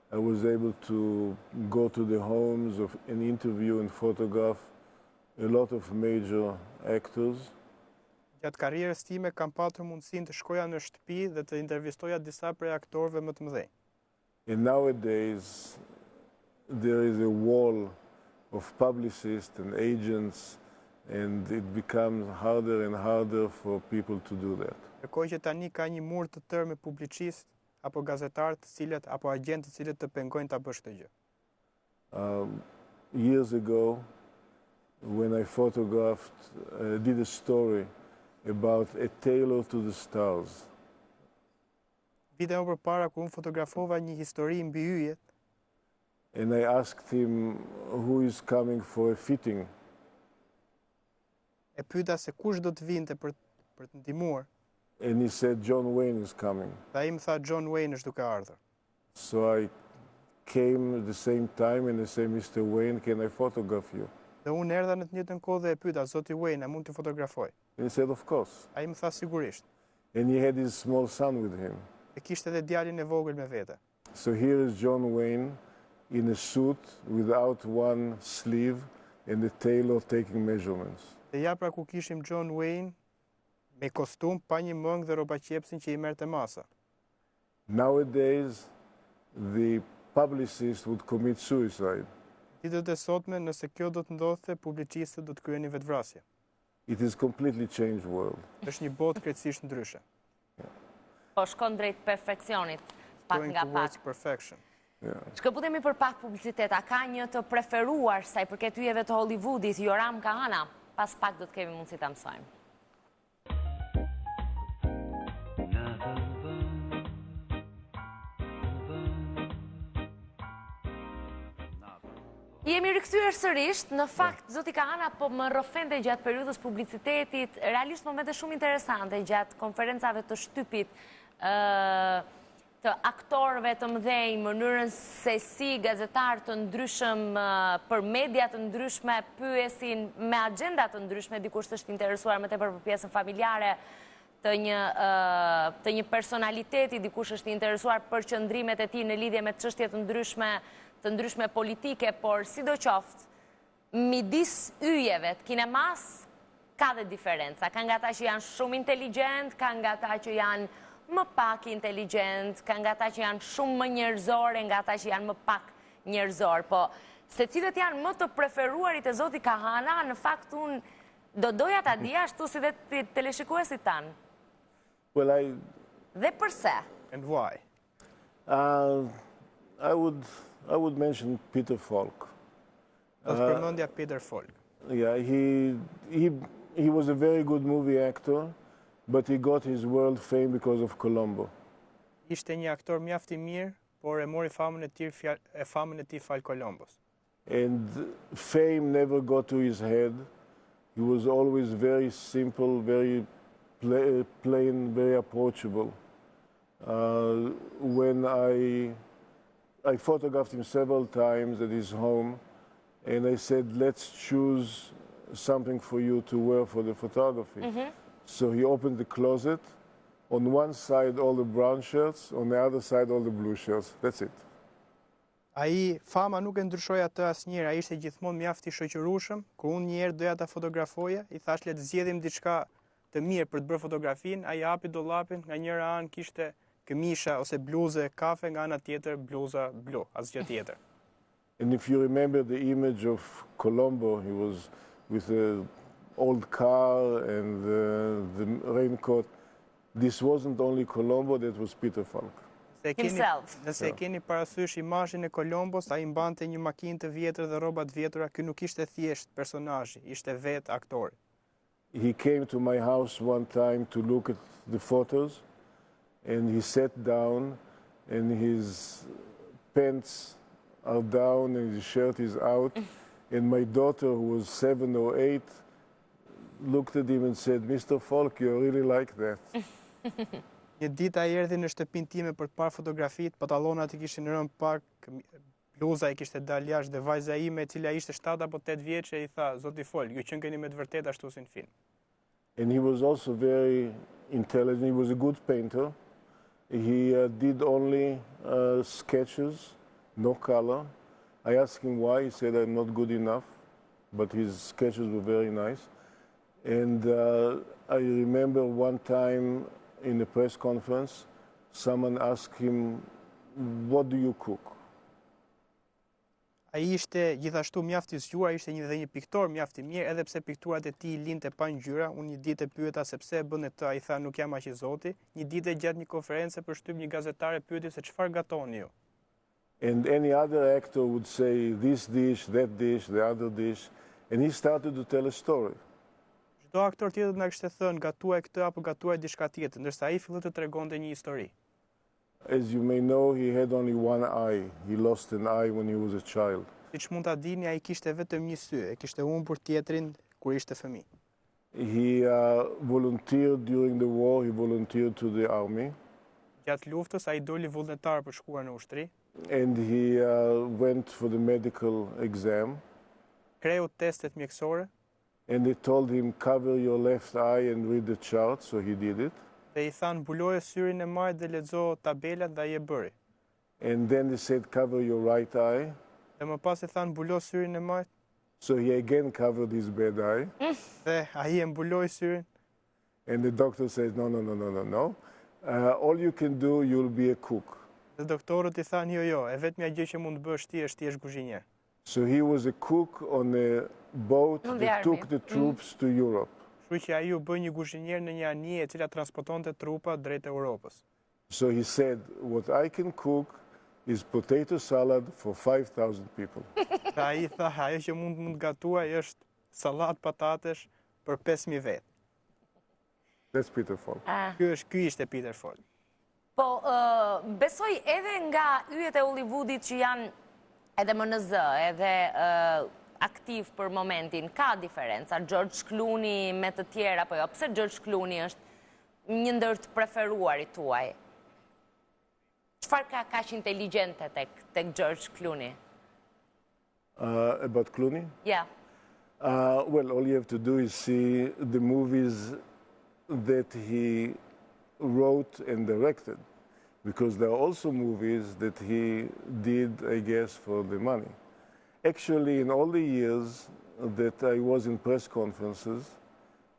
S2: I was able to go to the homes and interview and photograph a lot of major actors.
S3: Gjatë karrierës time kam patur mundësinë të shkoja në shtëpi dhe të intervistoja disa prej aktorëve më të mëdhenj.
S2: And nowadays, there is a wall of publicists and agents, and it becomes harder and harder for people to do that.
S3: Ndërkohë që tani ka një mur të tërë me publicistë apo gazetarë të cilët apo agjentë të cilët të pengojnë ta bësh këtë gjë.
S2: Years ago, when I photographed, did a story about a tailor to the stars.
S3: Vite më përpara kur unë fotografova një histori mbi hyjet,
S2: and I asked him who is coming for a fitting.
S3: E pyeta se kush do të vinte për të ndihmuar.
S2: And he said John Wayne is coming.
S3: Dhe ai më tha John Wayne është duke ardhur.
S2: So I came at the same time and I said, Mr. Wayne, can I photograph you?
S3: Dhe unë erdha në të njëjtën kohë dhe e pyeta, zoti Wayne, a mund të fotografoj?
S2: And he said, of course.
S3: Ai më tha sigurisht.
S2: And he had his small son with him.
S3: E kishte edhe djalin e vogël me vete.
S2: So here is John Wayne in a suit without one sleeve and the tailor taking measurements.
S3: Dhe ja pra ku kishim John Wayne me kostum, pa një mëngë dhe rroba qepsin që I merrte masa.
S2: Nowadays, the publicist would commit suicide.
S3: Ditët e sotme, nëse kjo do të ndodhte, publicistët do të kryeni vetvrasje.
S2: It is completely changed world.
S3: Është një botë krejtësisht ndryshe.
S1: Po shkon drejt perfekcionit, pak
S3: Going
S1: nga
S3: towards
S1: pak.
S3: perfection.
S1: Shkëputemi për pak publicitet, a ka një të preferuar sa i përket yjeve të Hollywoodit, Joram ka Ana? Pas pak do të kemi mundësi ta mësojmë. Jemi rikthyer sërish, në fakt, zoti Kahana po më rrëfente gjatë periudhës publicitetit, realisht momente shumë interesante gjatë konferencave të shtypit, të aktorëve të mëdhenj, mënyrën se si gazetarë të ndryshëm për media të ndryshme pyesin me agenda të ndryshme, dikush është interesuar më tepër për pjesën familjare të një personaliteti, dikush është interesuar për qëndrimet e tij në lidhje me çështje të ndryshme politike, por sidoqoftë, midis yjeve të Kinemase ka dhe diferenca. Ka nga ata që janë shumë inteligjent, ka nga ata që janë më pak inteligjent, ka nga ata që janë shumë më njerëzore, nga ata që janë më pak njerëzor. Po, se cilët janë më të preferuarit e zoti Kahana, në fakt unë do doja ta dija ashtu si dhe teleshikuesit tanë.
S2: Well,
S1: Dhe përse?
S3: And why?
S2: I would mention Peter Falk.
S3: Do të përmendja Peter Falk.
S2: Yeah, he was a very good movie actor, but he got his world fame because of Colombo.
S3: Ishte një aktor mjaft i mirë, por e mori famën e tij fal Colombos.
S2: And fame never got to his head. He was always very simple, very plain, very approachable. When I photographed him several times at his home, and I said, let's choose something for you to wear for the photography. So he opened the closet. On one side, all the brown shirts. On the other side, all the blue shirts. That's it.
S3: Fama nuk e ndryshoi atë asnjëherë, ai ishte gjithmonë mjaft i shoqërueshëm. Kur unë një herë doja ta fotografoja, i thash le të zgjedhim diçka të mirë për të bërë fotografinë, ai hapi dollapin, nga njëra anë kishte këmisha ose bluze kafe, nga ana tjetër bluza blu, asgjë tjetër.
S2: And if you remember the image of Colombo, he was with an old car and the raincoat. This wasn't only Colombo, that was Peter Falk.
S1: Himself.
S3: Nëse keni parasysh imazhin e Colombos, ai mbante një makinë të vjetër dhe rroba të vjetura, ky nuk ishte thjesht personazhi, ishte vetë aktori.
S2: He came to my house one time to look at the photos, and he sat down, and his pants are down and his shirt is out, and my daughter, who was 7 or 8, looked at him and said, Mr. Falk, you're really like that.
S3: Një ditë ai erdhi në shtëpinë time për të parë fotografitë, pantallonat i kishin rënë pak, bluza i kishte dalë jashtë dhe vajza ime, e cila ishte 7 apo 8 vjeçe, i tha, zoti Falk, ju qenë me të vërtetë ashtu si në film.
S2: And he was also very intelligent. He was a good painter. He did only sketches, no color. I asked him why. He said, I'm not good enough, but his sketches were very nice. And I remember one time in a press conference, someone asked him, what do you cook?
S3: Ai ishte gjithashtu mjaft i zgjuar, ishte një piktor mjaft i mirë, edhe pse pikturat e tij linte pa ngjyra. Unë një ditë e pyeta se pse e bën këtë, ai tha nuk jam aq i zoti. Një ditë gjatë një konferencë për shtyp një gazetar e pyeti se çfarë gatoni ju.
S2: And any other actor would say this dish, that dish, the other dish, and he started to tell a story.
S3: Çdo aktor tjetër na kishte thënë gatuaj këtë apo gatuaj diçka tjetër, ndërsa ai filloi të tregonte një histori.
S2: As you may know, he had only one eye. He lost an eye when he was a child.
S3: Siç mund ta dini, ai kishte vetëm një sy, e kishte humbur tjetrin kur ishte fëmijë.
S2: He volunteered during the war. He volunteered to the army.
S3: Gjatë luftës ai doli vullnetar për shkuar në ushtri.
S2: And he went for the medical exam.
S3: Kreu testet mjekësore.
S2: And they told him, cover your left eye and read the chart, so he did it.
S3: Dhe i thanë, mbuloje syrin e majt dhe lexo tabelat dhe ai e bëri.
S2: And then they said, cover your right eye.
S3: Dhe më pas i thanë, mbulo syrin e majt.
S2: So he again covered his bad eye.
S3: Dhe ai e mbuloi syrin.
S2: And the doctor said, no. All you can do, you'll be a cook.
S3: Dhe doktorët i thanë, jo, e vetmja gjë që mund të bësh ti është kuzhinjer.
S2: So he was a cook on a boat
S1: Në
S2: that
S1: army.
S2: took the troops to Europe.
S3: Kështu që ai u bë një kuzhinier në një anije e cila transportonte trupa drejt Europës.
S2: So he said, what I can cook is potato salad for 5,000 people.
S3: Ai tha, ajo që mund gatuaj është sallat patatesh për 5.000 vetë.
S2: That's Peter Falk.
S3: Ky ishte Peter Falk.
S1: Po, besoj edhe nga yjet e Hollywoodit që janë edhe më në zë, edhe aktiv për momentin, ka diferenca. George Clooney me të tjera, po jo, pse George Clooney është një ndër të preferuarit tuaj? Çfarë ka kaq inteligjente tek George Clooney?
S2: About Clooney?
S1: Yeah.
S2: Well, all you have to do is see the movies that he wrote and directed, because there are also movies that he did, I guess, for the money. Actually, in all the years that I was in press conferences,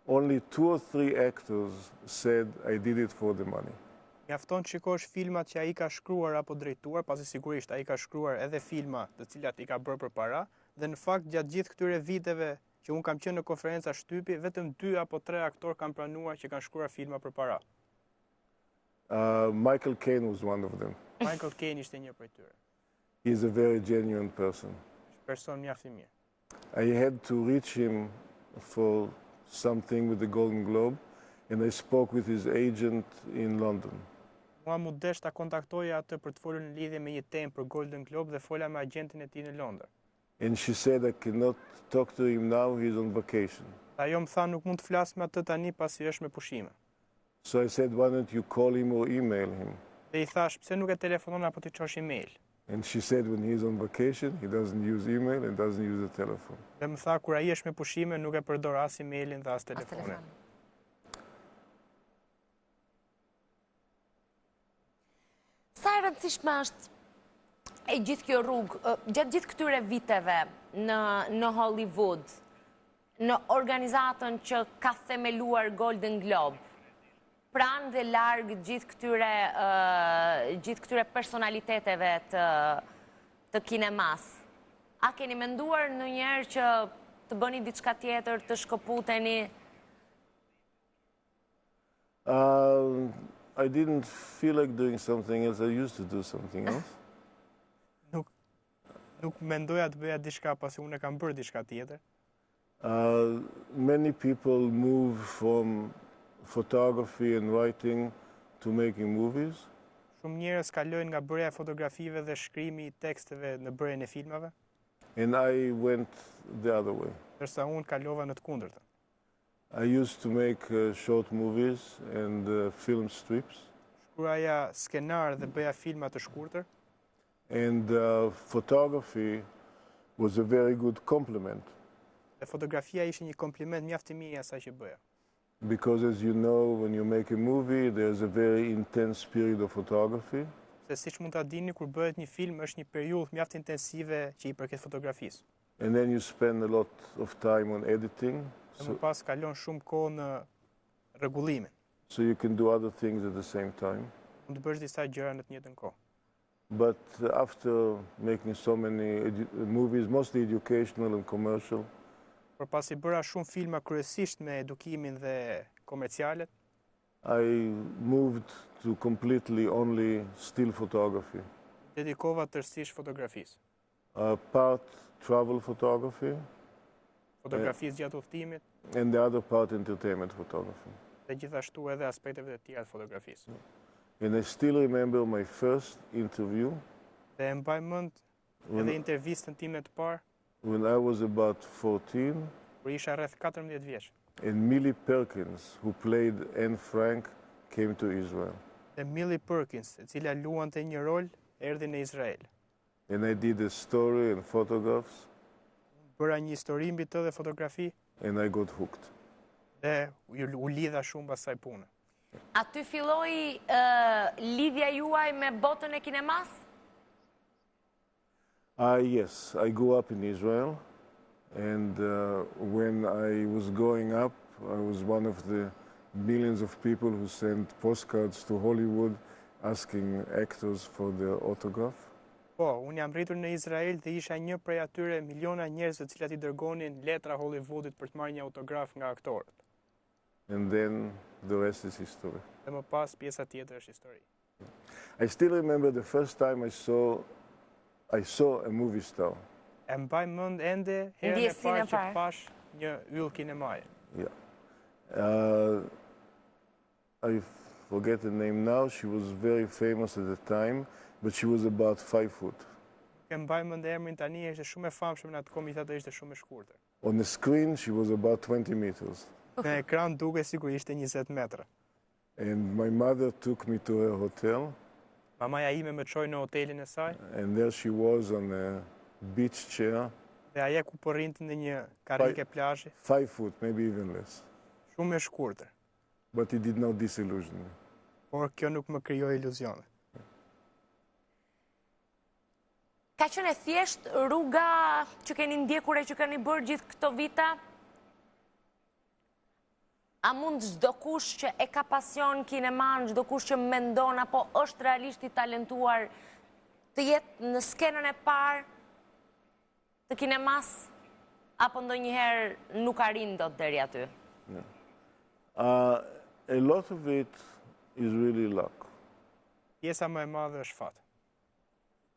S2: only 2 or 3 actors said I did it for the money.
S3: Mjafton të shikosh filmat që ai ka shkruar apo drejtuar, pasi sigurisht ai ka shkruar edhe filma të cilat i ka bërë për para, dhe në fakt gjatë gjithë këtyre viteve që un kam qenë në konferenca shtypi, vetëm 2 apo 3 aktor kanë pranuar që kanë shkruar filma për para.
S2: Michael Caine was one of them.
S3: Michael Caine ishte një prej tyre.
S2: He's a very genuine person.
S3: Person mjaft I mirë.
S2: I had to reach him for something with the Golden Globe, and I spoke with his agent in London.
S3: Mua mu desh ta kontaktoja atë për të folur në lidhje me një temë për Golden Globe dhe fola me agentin e tij në Londër.
S2: And she said I cannot talk to him now, he's on vacation.
S3: Ajo më tha nuk mund të flas me atë tani pasi është me pushime.
S2: So I said, why don't you call him or email him?
S3: Dhe I thash, pse nuk e telefonon apo ti çosh email?
S2: And she said when he's on vacation, he doesn't use email and doesn't use the telephone.
S3: Dhe më tha kur ai është me pushime nuk e përdor as emailin dhe as telefonin.
S1: Sa e rëndësishme është e gjithë kjo rrugë, gjatë gjithë këtyre viteve në Hollywood, në organizatën që ka themeluar Golden Globe, pranë dhe largë gjithë këtyre personaliteteve të Kinemase. A keni menduar ndonjëherë që të bëni diçka tjetër, të shkëputeni?
S2: I didn't feel like doing something else. I used to do something else.
S3: Nuk mendoja të bëja diçka pasi unë kam bërë diçka tjetër.
S2: Many people move from photography and writing to making movies.
S3: Shumë njerëz kalojnë nga bërja e fotografive dhe shkrimi I teksteve në bërjen e filmave.
S2: And I went the other way.
S3: Ndërsa unë kalova në të kundërtën.
S2: I used to make short movies and film strips.
S3: Shkruaja skenar dhe bëja filma të shkurtër.
S2: And photography was a very good compliment.
S3: Dhe fotografia ishte një kompliment mjaft I mirë asaj që bëja.
S2: Because as you know, when you make a movie, there's a very intense period of photography.
S3: Se siç mund ta dini, kur bëhet një film është një periudhë mjaft intensive që I përket fotografisë.
S2: And then you spend a lot of time on editing.
S3: Dhe më pas kalon shumë kohë në rregullimin.
S2: So you can do other things at the same time.
S3: Mund të bësh disa gjëra në të njëjtën kohë.
S2: But after making so many movies, mostly educational and commercial,
S3: Por pasi bëra shumë filma kryesisht me edukimin dhe komercialet,
S2: I moved to completely only still photography.
S3: Dedikova tërësisht fotografisë.
S2: Part travel photography,
S3: Fotografisë gjatë udhëtimit
S2: and the other part entertainment photography.
S3: dhe gjithashtu edhe aspekteve të tjera të fotografisë.
S2: And I still remember my first interview
S3: Dhe e mbaj mend edhe intervistën time të parë
S2: when I was about 14,
S3: kur isha rreth 14 vjeç.
S2: and Millie Perkins, who played Anne Frank, came to Israel.
S3: Dhe Millie Perkins, e cila luante një rol, erdhi në Izrael.
S2: And I did a story and photographs,
S3: Bëra një histori mbi të dhe fotografi
S2: and I got hooked.
S3: dhe u lidha shumë pas asaj pune.
S1: Aty filloi lidhja juaj me botën e Kinemase?
S2: Yes, I grew up in Israel, and when I was growing up, I was one of the millions of people who sent postcards to Hollywood asking actors for their autograph.
S3: Po, unë jam rritur në Izrael dhe isha një prej atyre miliona njerëz të cilat i dërgonin letra Hollywoodit për të marrë një autograf nga aktorët.
S2: And then the rest is history.
S3: Dhe më pas pjesa tjetër është histori.
S2: I still remember the first time I saw a movie star.
S3: E mbaj mend ende herën e parë që pash një yll kinemaje.
S2: Yeah. I forget the name now. She was very famous at the time, but she was about 5 foot.
S3: E mbaj mend emrin tani, ishte shumë e famshëm në atë kohë, megjithatë ishte shumë e shkurtër.
S2: On the screen, she was about 20 meters.
S3: Në ekran duke sikur ishte 20 metra.
S2: And my mother took me to her hotel.
S3: Mamaja ime më çoi në hotelin e saj.
S2: And there she was on a beach chair.
S3: Dhe ajo ku po rrinte në një karrike plazhi.
S2: 5 foot, maybe even less.
S3: Shumë e shkurtër.
S2: But it did not disillusion me.
S3: Por kjo nuk më krijoi iluzione.
S1: Ka qenë e thjesht rruga që keni ndjekur e që keni bërë gjithë këto vita? A mund çdo kush që e ka pasion kineman, çdo kush që mendon apo është realisht i talentuar të jetë në skenën e parë të kinemas, apo ndonjëherë nuk arrin dot deri aty?
S2: A lot of it is really luck.
S3: Pjesa më e madhe është fat.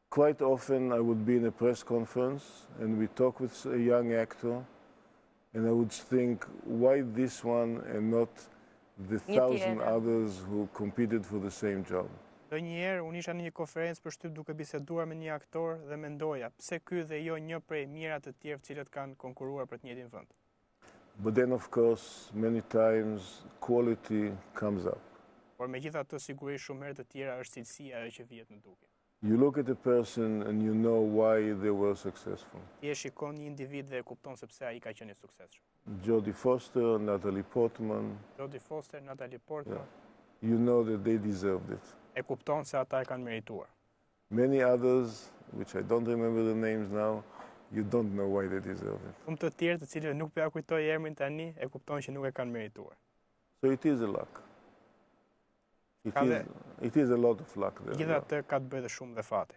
S2: Quite often I would be in a press conference and we talk with a young actor and I would think, why this one and not the 1,000 others who competed for the same job?
S3: Ndonjëherë unë isha në një konferencë për shtyp duke biseduar me një aktor dhe mendoja, pse ky dhe jo një prej mirat të tjerë të cilët kanë konkuruar për të njëjtin vend.
S2: But then of course many times quality comes up.
S3: Por megjithatë sigurisht shumë herë të tjera është cilësia ajo që vihet në dukje.
S2: You look at a person and you know why they were successful.
S3: Ti e shikon një individ dhe e kupton se pse ai ka qenë i suksesshëm.
S2: Jodie Foster, Natalie Portman.
S3: Jodie Foster, Natalie Portman.
S2: Yeah. You know that they deserved it.
S3: E kupton se ata e kanë merituar.
S2: Many others, which I don't remember the names now, you don't know why they deserve it.
S3: Shumë të tjerë të cilëve nuk po ja kujtoj emrin tani, e kupton që nuk e kanë merituar.
S2: So it is a luck. It is a lot of luck there.
S3: Gjithatë ka të bëjë shumë dhe fati.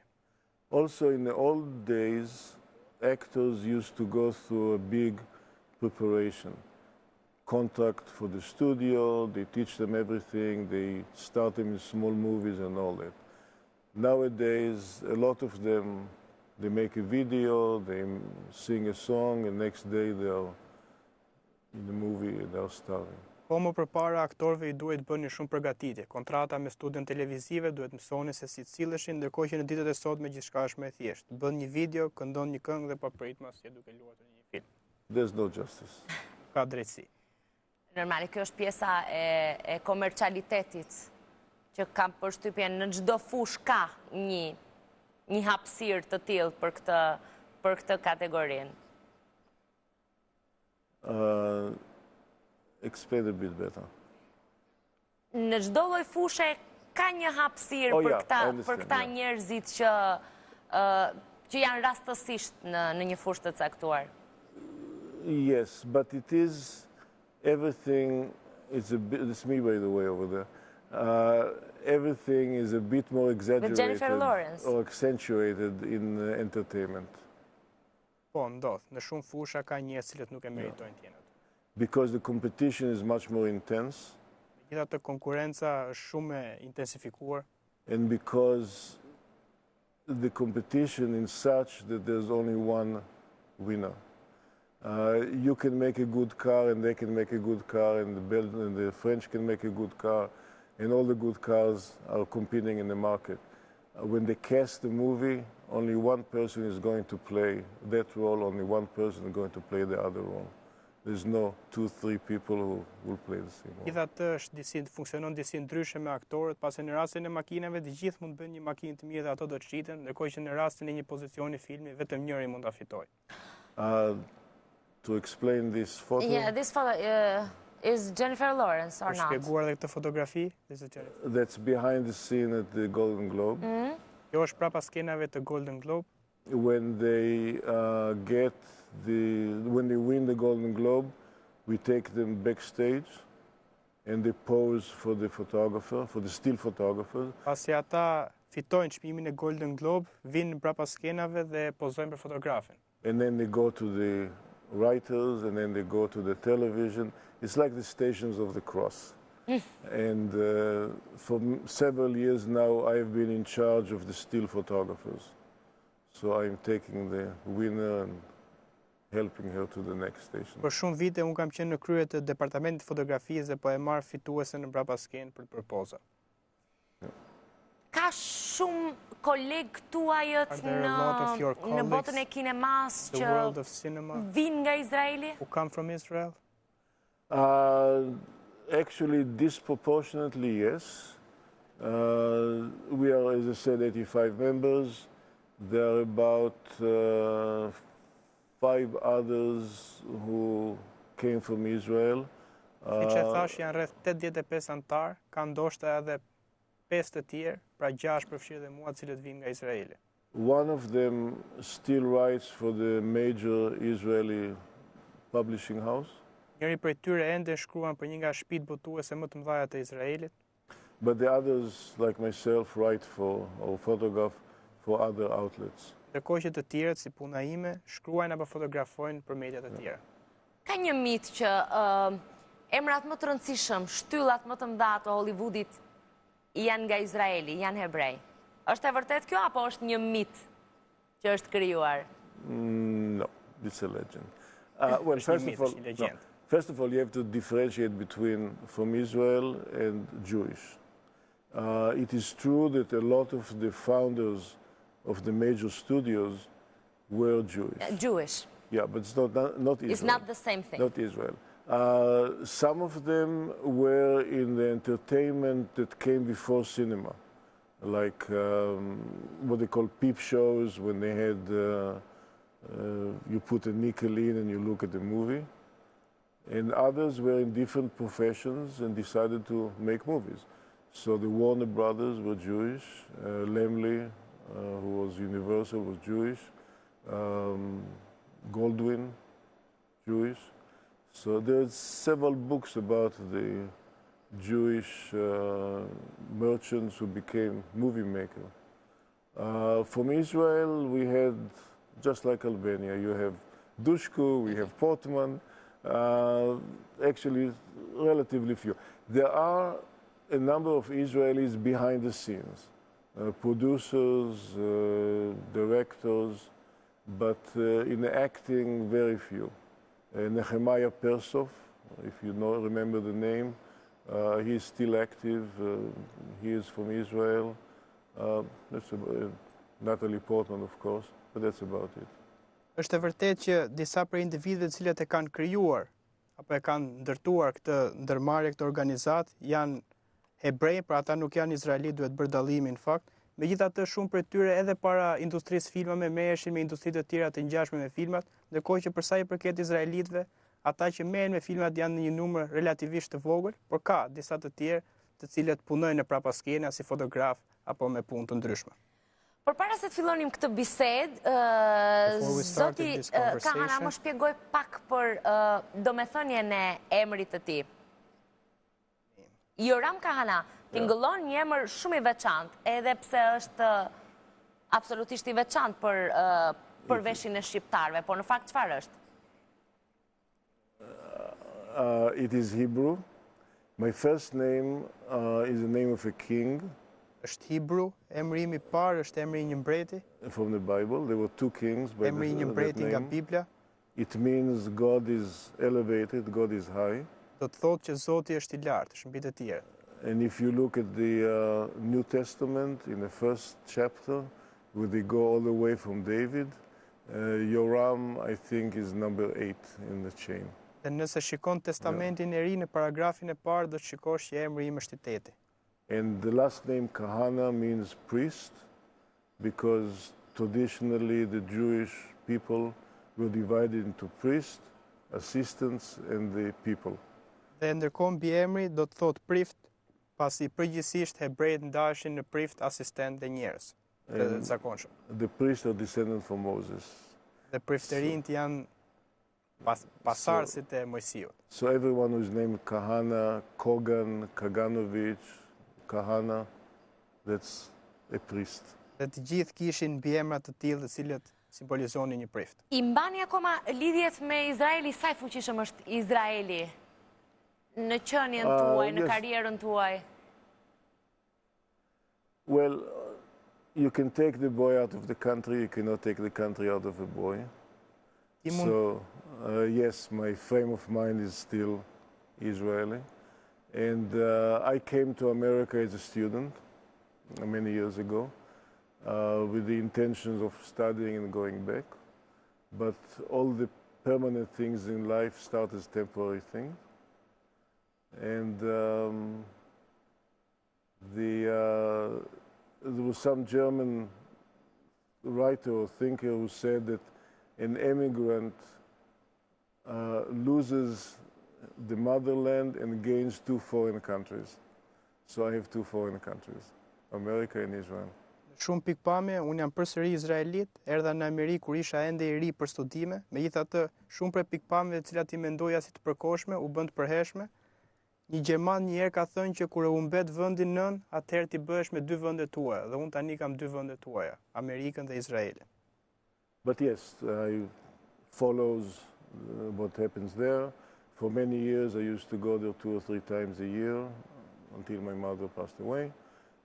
S2: Also in the old days, actors used to go through a big preparation. Contract for the studio, they teach them everything, they start them in small movies and all that. Nowadays, a lot of them, they make a video, they sing a song, and next day they are in the movie and they are starring.
S3: Po më përpara aktorëve I duhet bënin shumë përgatitje. Kontrata me studion televizive duhet mësoni se si cilleshin, ndërkohë që në ditët e sotme gjithçka është më e thjeshtë. Bën një video, këndon një këngë dhe pa pritmas si duke luajtur në një film.
S2: There's no justice.
S3: Ka drejtësi.
S1: Normalisht kjo është pjesa e komercialitetit që kam përshtypjen në çdo fush ka një hapësirë të tillë për këtë kategorinë.
S2: Explain a bit better.
S1: Në çdo lloj fushe ka një hapësirë për këta njerëzit që janë rastësisht në një fushë të caktuar.
S2: Yes, but it is everything. It's me by the way over there. Everything is a bit more exaggerated or accentuated in entertainment.
S3: Po, ndodh. Në shumë fusha ka njerëz që nuk e meritojnë të jenë.
S2: Because the competition is much more intense.
S3: Megjithatë konkurenca është shumë e intensifikuar.
S2: And because the competition is such that there's only one winner. You can make a good car and they can make a good car and the French can make a good car and all the good cars are competing in the market. When they cast the movie, only one person is going to play that role, only one person is going to play the other role. There's no 2-3 people who will play the same role.
S3: Gjithatë funksionon disi ndryshe me aktorët, pasi në rastin e makinave të gjithë mund bëjnë një makinë të mirë dhe ato do të shiten, ndërkohë që në rastin e një pozicioni filmi vetëm njëri mund ta fitojë.
S2: To explain this photo?
S1: Yeah, this photo is Jennifer Lawrence or not?
S3: Për shpjeguar edhe këtë fotografi,
S2: That's behind the scene at the Golden Globe.
S3: Kjo është prapa skenave të Golden Globe.
S2: When they when they win the Golden Globe, we take them backstage and they pose for the photographer, for the still photographer.
S3: Pasi ata fitojnë çmimin e Golden Globe, vinë brapa skenave dhe pozojnë për fotografin.
S2: And then they go to the writers, and then they go to the television. It's like the Stations of the Cross. And for several years now, I've been in charge of the still photographers. So I'm taking the winner and helping her to the next station.
S3: Për shumë vite unë kam qenë në krye të departamentit fotografisë dhe po e marr fituesen në brapa skenë për poza.
S1: Ka shumë kolegë tuajët
S3: Are there a lot of your
S1: në botën e
S3: colleagues,
S1: Kinemase
S3: the world of cinema,
S1: vinë nga Izraeli?
S3: who come from Israel?
S2: Actually, disproportionately, yes. We are, as I said, 85 members. There are about 5 others who came from Israel.
S3: Siç e thash, janë rreth 85 antar, ka ndoshta edhe 5 të tjerë, pra 6 përfshirë dhe mua, të cilët vinë nga Izraeli.
S2: One of them still writes for the major Israeli publishing house.
S3: Njëri prej tyre ende shkruan për një nga shtëpitë botuese më të mëdha të Izraelit.
S2: But the others, like myself, write for or photograph for other outlets.
S3: Ndërkohë që të tjerët, si puna ime, shkruajnë apo fotografojnë për media të tjera.
S1: Ka një mit që emrat më të rëndësishëm, shtyllat më të mëdha të Hollywoodit janë nga Izraeli, janë hebrej. Është e vërtet kjo apo është një mit që është krijuar?
S2: No, it's a legend. Well, first of all, you have to differentiate between from Israel and Jewish. It is true that a lot of the founders of the major studios were Jewish.
S1: Jewish.
S2: Yeah, but it's not Israel.
S1: It's not the same thing.
S2: Not Israel. Some of them were in the entertainment that came before cinema, like what they call peep shows, when they had you put a nickel in and you look at the movie. And others were in different professions and decided to make movies. So the Warner brothers were Jewish, Lemley, who was Universal, was Jewish, Goldwyn, Jewish. So there's several books about the Jewish merchants who became movie makers. From Israel, we had, just like Albania, you have Dushku, we have Portman, actually relatively few. There are a number of Israelis behind the scenes, producers, directors, but in acting, very few. Nehemiah Persov, if you remember the name, he is still active. He is from Israel. That's about, Natalie Portman, of course, but that's about it.
S3: Është e vërtetë që disa prej individëve të cilët e kanë krijuar apo e kanë ndërtuar këtë ndërmarrje, këtë organizat, janë hebrej, pra ata nuk janë izraeli, duhet bërë dallimin në fakt. Megjithatë, shumë prej tyre edhe para industrisë filmave merreshin me industri të tjera të ngjashme me filmat, ndërkohë që për sa i përket izraelitëve, ata që merren me filmat janë në një numër relativisht të vogël, por ka disa të tjerë të cilët punojnë në prapaskena si fotograf apo me punë të ndryshme.
S1: Por para se të fillonim këtë bisedë, zoti Kahana më shpjegoj pak për domethënien e emrit të tij. Joram Kahana tingëllon një emër shumë i veçantë, edhe pse është absolutisht i veçantë për veshin e shqiptarëve, por në fakt çfarë është?
S2: It is Hebrew. My first name is the name of a king.
S3: Është Hebrew, emri im i parë është emri i një mbreti.
S2: From the Bible, there were 2 kings by
S3: Emri i një mbreti nga Bibla.
S2: It means God is elevated, God is high.
S3: Do të thotë që Zoti është i lartë, është mbi të tjerë.
S2: And if you look at the New Testament, in the first chapter, where they go all the way from David, Joram, I think, is number 8 in the chain.
S3: Dhe nëse shikon testamentin e ri në paragrafin e parë, do të shikosh që emri im është i 8.
S2: And the last name Kahana means priest, because traditionally the Jewish people were divided into priests, assistants, and the people.
S3: Dhe ndërkohë mbi emri do të thotë prift, pasi përgjithsisht hebrejt ndaheshin në prift, asistent dhe njerëz të zakonshëm.
S2: The priests are descended from Moses.
S3: Dhe priftërinjt janë pasardhësit e Mojsiut.
S2: So everyone who is named Kahana, Kogan, Kaganovich, Kahana, that's a priest.
S3: Dhe të gjithë kishin mbiemra të tillë të cilët simbolizonin një prift.
S1: I mbani akoma lidhjet me Izraeli, sa i fuqishëm është Izraeli në qenien tuaj, në
S2: yes.
S1: karrierën tuaj?
S2: Well, you can take the boy out of the country, you cannot take the country out of a boy. So, yes, my frame of mind is still Israeli. And I came to America as a student many years ago with the intentions of studying and going back. But all the permanent things in life start as temporary things. And there was some German writer or thinker who said that an immigrant loses the motherland and gains two foreign countries. So I have two foreign countries, America and Israel.
S3: Shumë pikpamje, unë jam përsëri izraelit, erdha në Amerikë kur isha ende i ri për studime, megjithatë shumë prej pikpamjeve të cilat I mendoja si të përkohshme u bën të përhershme. Një gjerman një herë ka thënë që kur u mbet vendi nën, atëherë ti bëhesh me dy vende tuaja, dhe unë tani kam dy vende tuaja, Amerikën dhe Izraelin.
S2: But yes, I follows what happens there. For many years I used to go there 2 or 3 times a year until my mother passed away.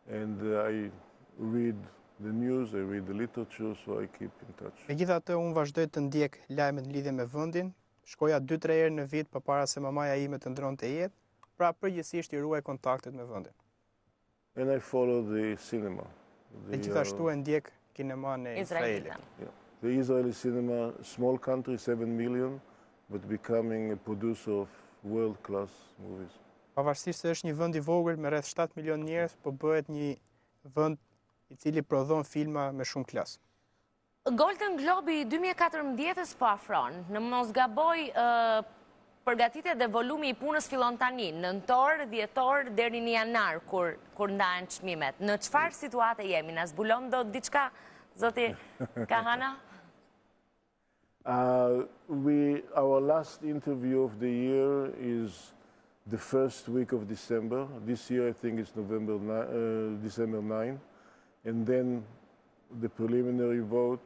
S2: And I read the news, I read the literature, so I keep in touch.
S3: Megjithatë, unë vazhdoj të ndjek lajmet në lidhje me vendin. Shkoja 2-3 herë në vit përpara se mamaja ime të ndronte jetë, pra përgjithsisht I ruaj kontaktet me vendin.
S2: And I follow the cinema.
S3: Dhe gjithashtu e ndjek kinemanë e Izraelit.
S2: Yeah. The Israeli cinema, small country, 7 million, but becoming a producer of world-class movies.
S3: Pavarësisht se është një vend I vogël me rreth 7 milion njerëz, po bëhet një vend I cili prodhon filma me shumë klasë.
S1: Golden Globe I 2014-s po afron. Në mos gaboj, përgatitjet dhe volumi I punës fillon tani, nëntor, dhjetor deri në janar kur ndahen çmimet. Në çfarë situate jemi? Na zbulon dot diçka, zoti Kahana?
S2: Our last interview of the year is the first week of December. This year I think it's December 9. And then the preliminary vote,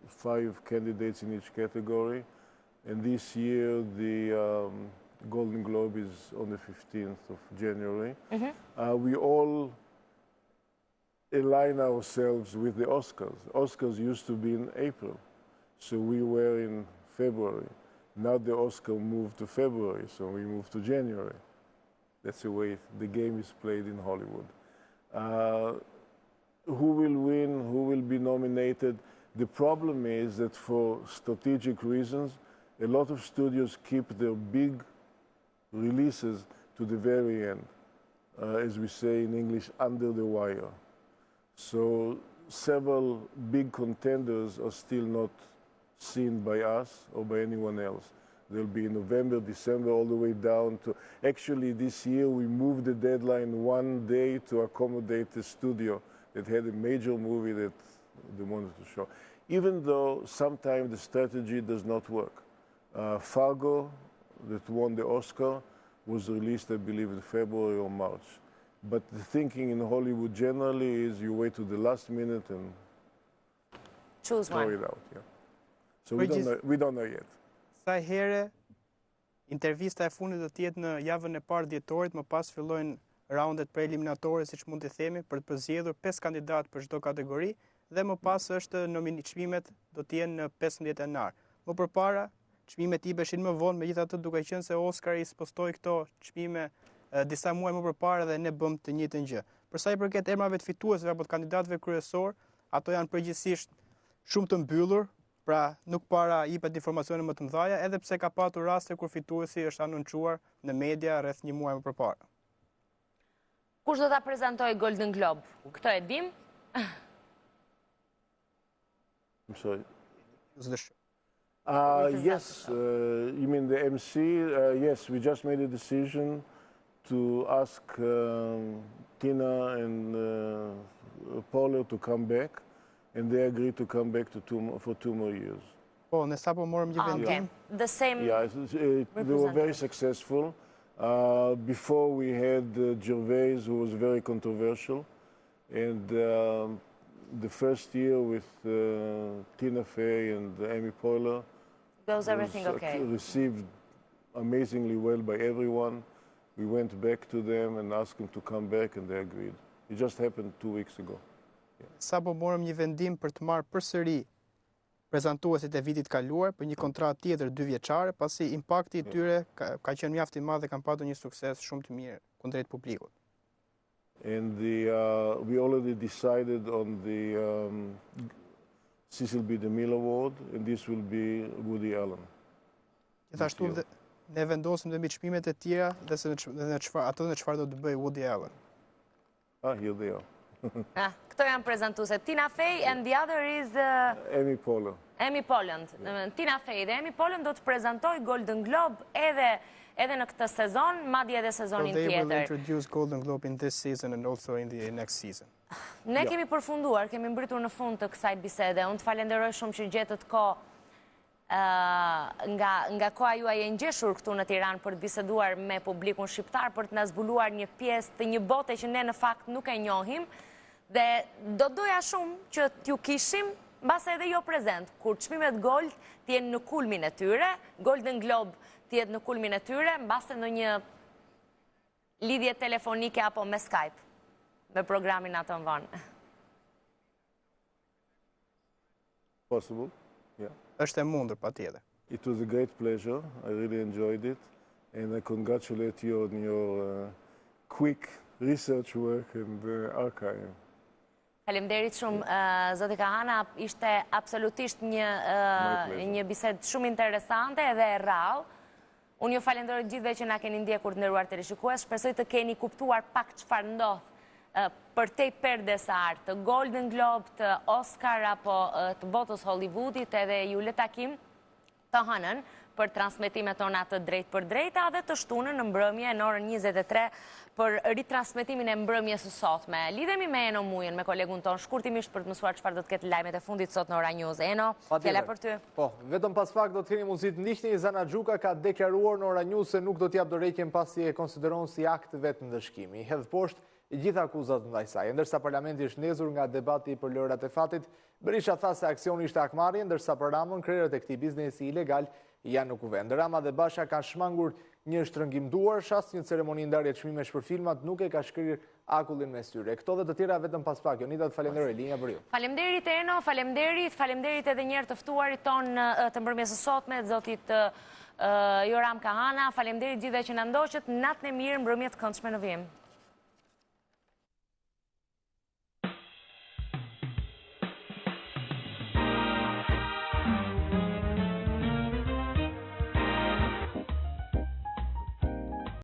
S2: 5 candidates in each category. And this year the Golden Globe is on the 15th of January. We all align ourselves with the Oscars. Oscars used to be in April, so we were in February. Now the Oscar moved to February, so we moved to January. That's the way the game is played in Hollywood. Who will win, who will be nominated? The problem is that for strategic reasons, a lot of studios keep their big releases to the very end, as we say in English, under the wire. So several big contenders are still not seen by us or by anyone else. They'll be in November, December, all the way down to... Actually, this year we moved the deadline 1 day to accommodate the studio that had a major movie that they wanted to show. Even though sometimes the strategy does not work. Fargo, that won the Oscar, was released, I believe, in February or March. But the thinking in Hollywood generally is you wait to the last minute and
S1: choose
S2: throw
S1: one.
S2: it out. Yeah. So we don't know yet.
S3: Sa herë intervista e fundit do të jetë në javën e parë dhjetorit, më pas fillojnë raundet preliminatore, siç mund të themi, për të përzgjedhur 5 kandidatë për çdo kategori dhe më pas është çmimet do të jenë në 15 janar. Më përpara çmimet I beshin më vonë, megjithatë duke qenë se Oscari spostoi këto çmime disa muaj më përpara dhe ne bëm të njëjtën gjë. Për sa I përket emrave të fituesve apo të kandidatëve kryesor, ato janë përgjithsisht shumë të mbyllur, pra nuk para jepet informacione më të mëdha, edhe pse ka patur raste kur fituesi është anoncuar në media rreth një muaj më përpara.
S1: Kush do ta prezantojë Golden Globe? Këtë e dim?
S2: I'm sorry.
S3: Yes,
S2: you mean the MC? Yes, we just made a decision to ask Tina and Paolo to come back, and they agreed to come back for 2 more years.
S3: Po, ne sapo morëm një vendim.
S1: The same.
S2: Yeah, they were very successful. Before we had Gervais, who was very controversial, And the first year with Tina Fey and Amy Poehler
S1: Goes everything okay?
S2: Received amazingly well by everyone. We went back to them and asked them to come back, and they agreed. It just happened 2 weeks ago.
S3: Sapo morëm një vendim për të marrë përsëri prezantuesit e vitit kaluar për një kontratë tjetër 2 vjeçare, pasi impakti i tyre ka qenë mjaft i madh dhe kanë patur një sukses shumë të mirë kundrejt publikut.
S2: And we already decided on the Cecil B. DeMille Award, and this will be Woody Allen.
S3: Gjithashtu ne vendosim dhe mbi çmimet e tjera dhe ato në çfarë do të bëjë Woody Allen.
S2: Here they are.
S1: Këto janë prezantueset. Tina Fey and the other is
S2: Amy Poehler.
S1: Amy Poehler. Tina Fey dhe Amy Poehler do të prezantoj Golden Globe edhe në këtë sezon, madje edhe sezonin
S3: tjetër. They will
S1: tjetër.
S3: introduce Golden Globe in this season and also in the next season.
S1: Ne kemi përfunduar, kemi mbritur në fund të kësaj bisede. Unë të falenderoj shumë që gjetët kohë nga koha juaj e ngjeshur këtu në Tiranë për të biseduar me publikun shqiptar, për të na zbuluar një pjesë të një bote që ne në fakt nuk e njohim, dhe do doja shumë që t'ju kishim mbase edhe jo prezent, kur çmimet Gold t'jenë në kulmin e tyre, Golden Globe t'jetë në kulmin e tyre, mbase në një lidhje telefonike apo me Skype, me programin Naten Vone.
S2: Possible, yeah.
S3: Është e mundur patjetër.
S2: It was a great pleasure. I really enjoyed it. And I congratulate you on your quick research work and archive.
S1: Faleminderit shumë, zoti Kahana, ishte absolutisht një bisedë shumë interesante edhe e rrallë. Unë ju falenderoj gjithëve që na keni ndjekur, të nderuar teleshikues. Shpresoj të keni kuptuar pak çfarë ndodh përtej perdes së artë, të Golden Globe, të Oscar apo të botës Hollywoodit, edhe ju le takim të hënën për transmetimet tona të drejt për drejta dhe të shtunën në mbrëmje në orën 23 për ritransmetimin e mbrëmjes së sotme. Lidhemi me Eno Mujën, me kolegun ton, shkurtimisht për të mësuar çfarë do të ketë lajmet e fundit sot në Ora News. Eno, fjala për ty.
S4: Po, vetëm pas pak do të keni mundësi të ndiqni. Zana Xhuka ka deklaruar në Ora News se nuk do t'jap dorëheqjen pasi e konsideron si akt vetë ndëshkimi. I hedh poshtë gjitha akuzat ndaj saj. Ndërsa parlamenti është ndezur nga debati për lërat e fatit, Berisha tha se aksioni ishte akmarrje, ndërsa për Ramën krerët e këtij biznesi ilegal janë në kuvend. Rama dhe Basha kanë shmangur një shtrëngim duar, shas një ceremoni ndarje çmimesh për filmat nuk e ka shkrirë akullin mes tyre. Këto dhe të tjera vetëm pas pak. Jonida, të falenderoj, linja për ju.
S1: Faleminderit Eno, faleminderit edhe një herë të ftuarit ton të mbrëmjes së sotme, zotit Joram Kahana. Faleminderit gjithëve që na ndoqët. Natën e mirë, mbrëmje të këndshme në vijim.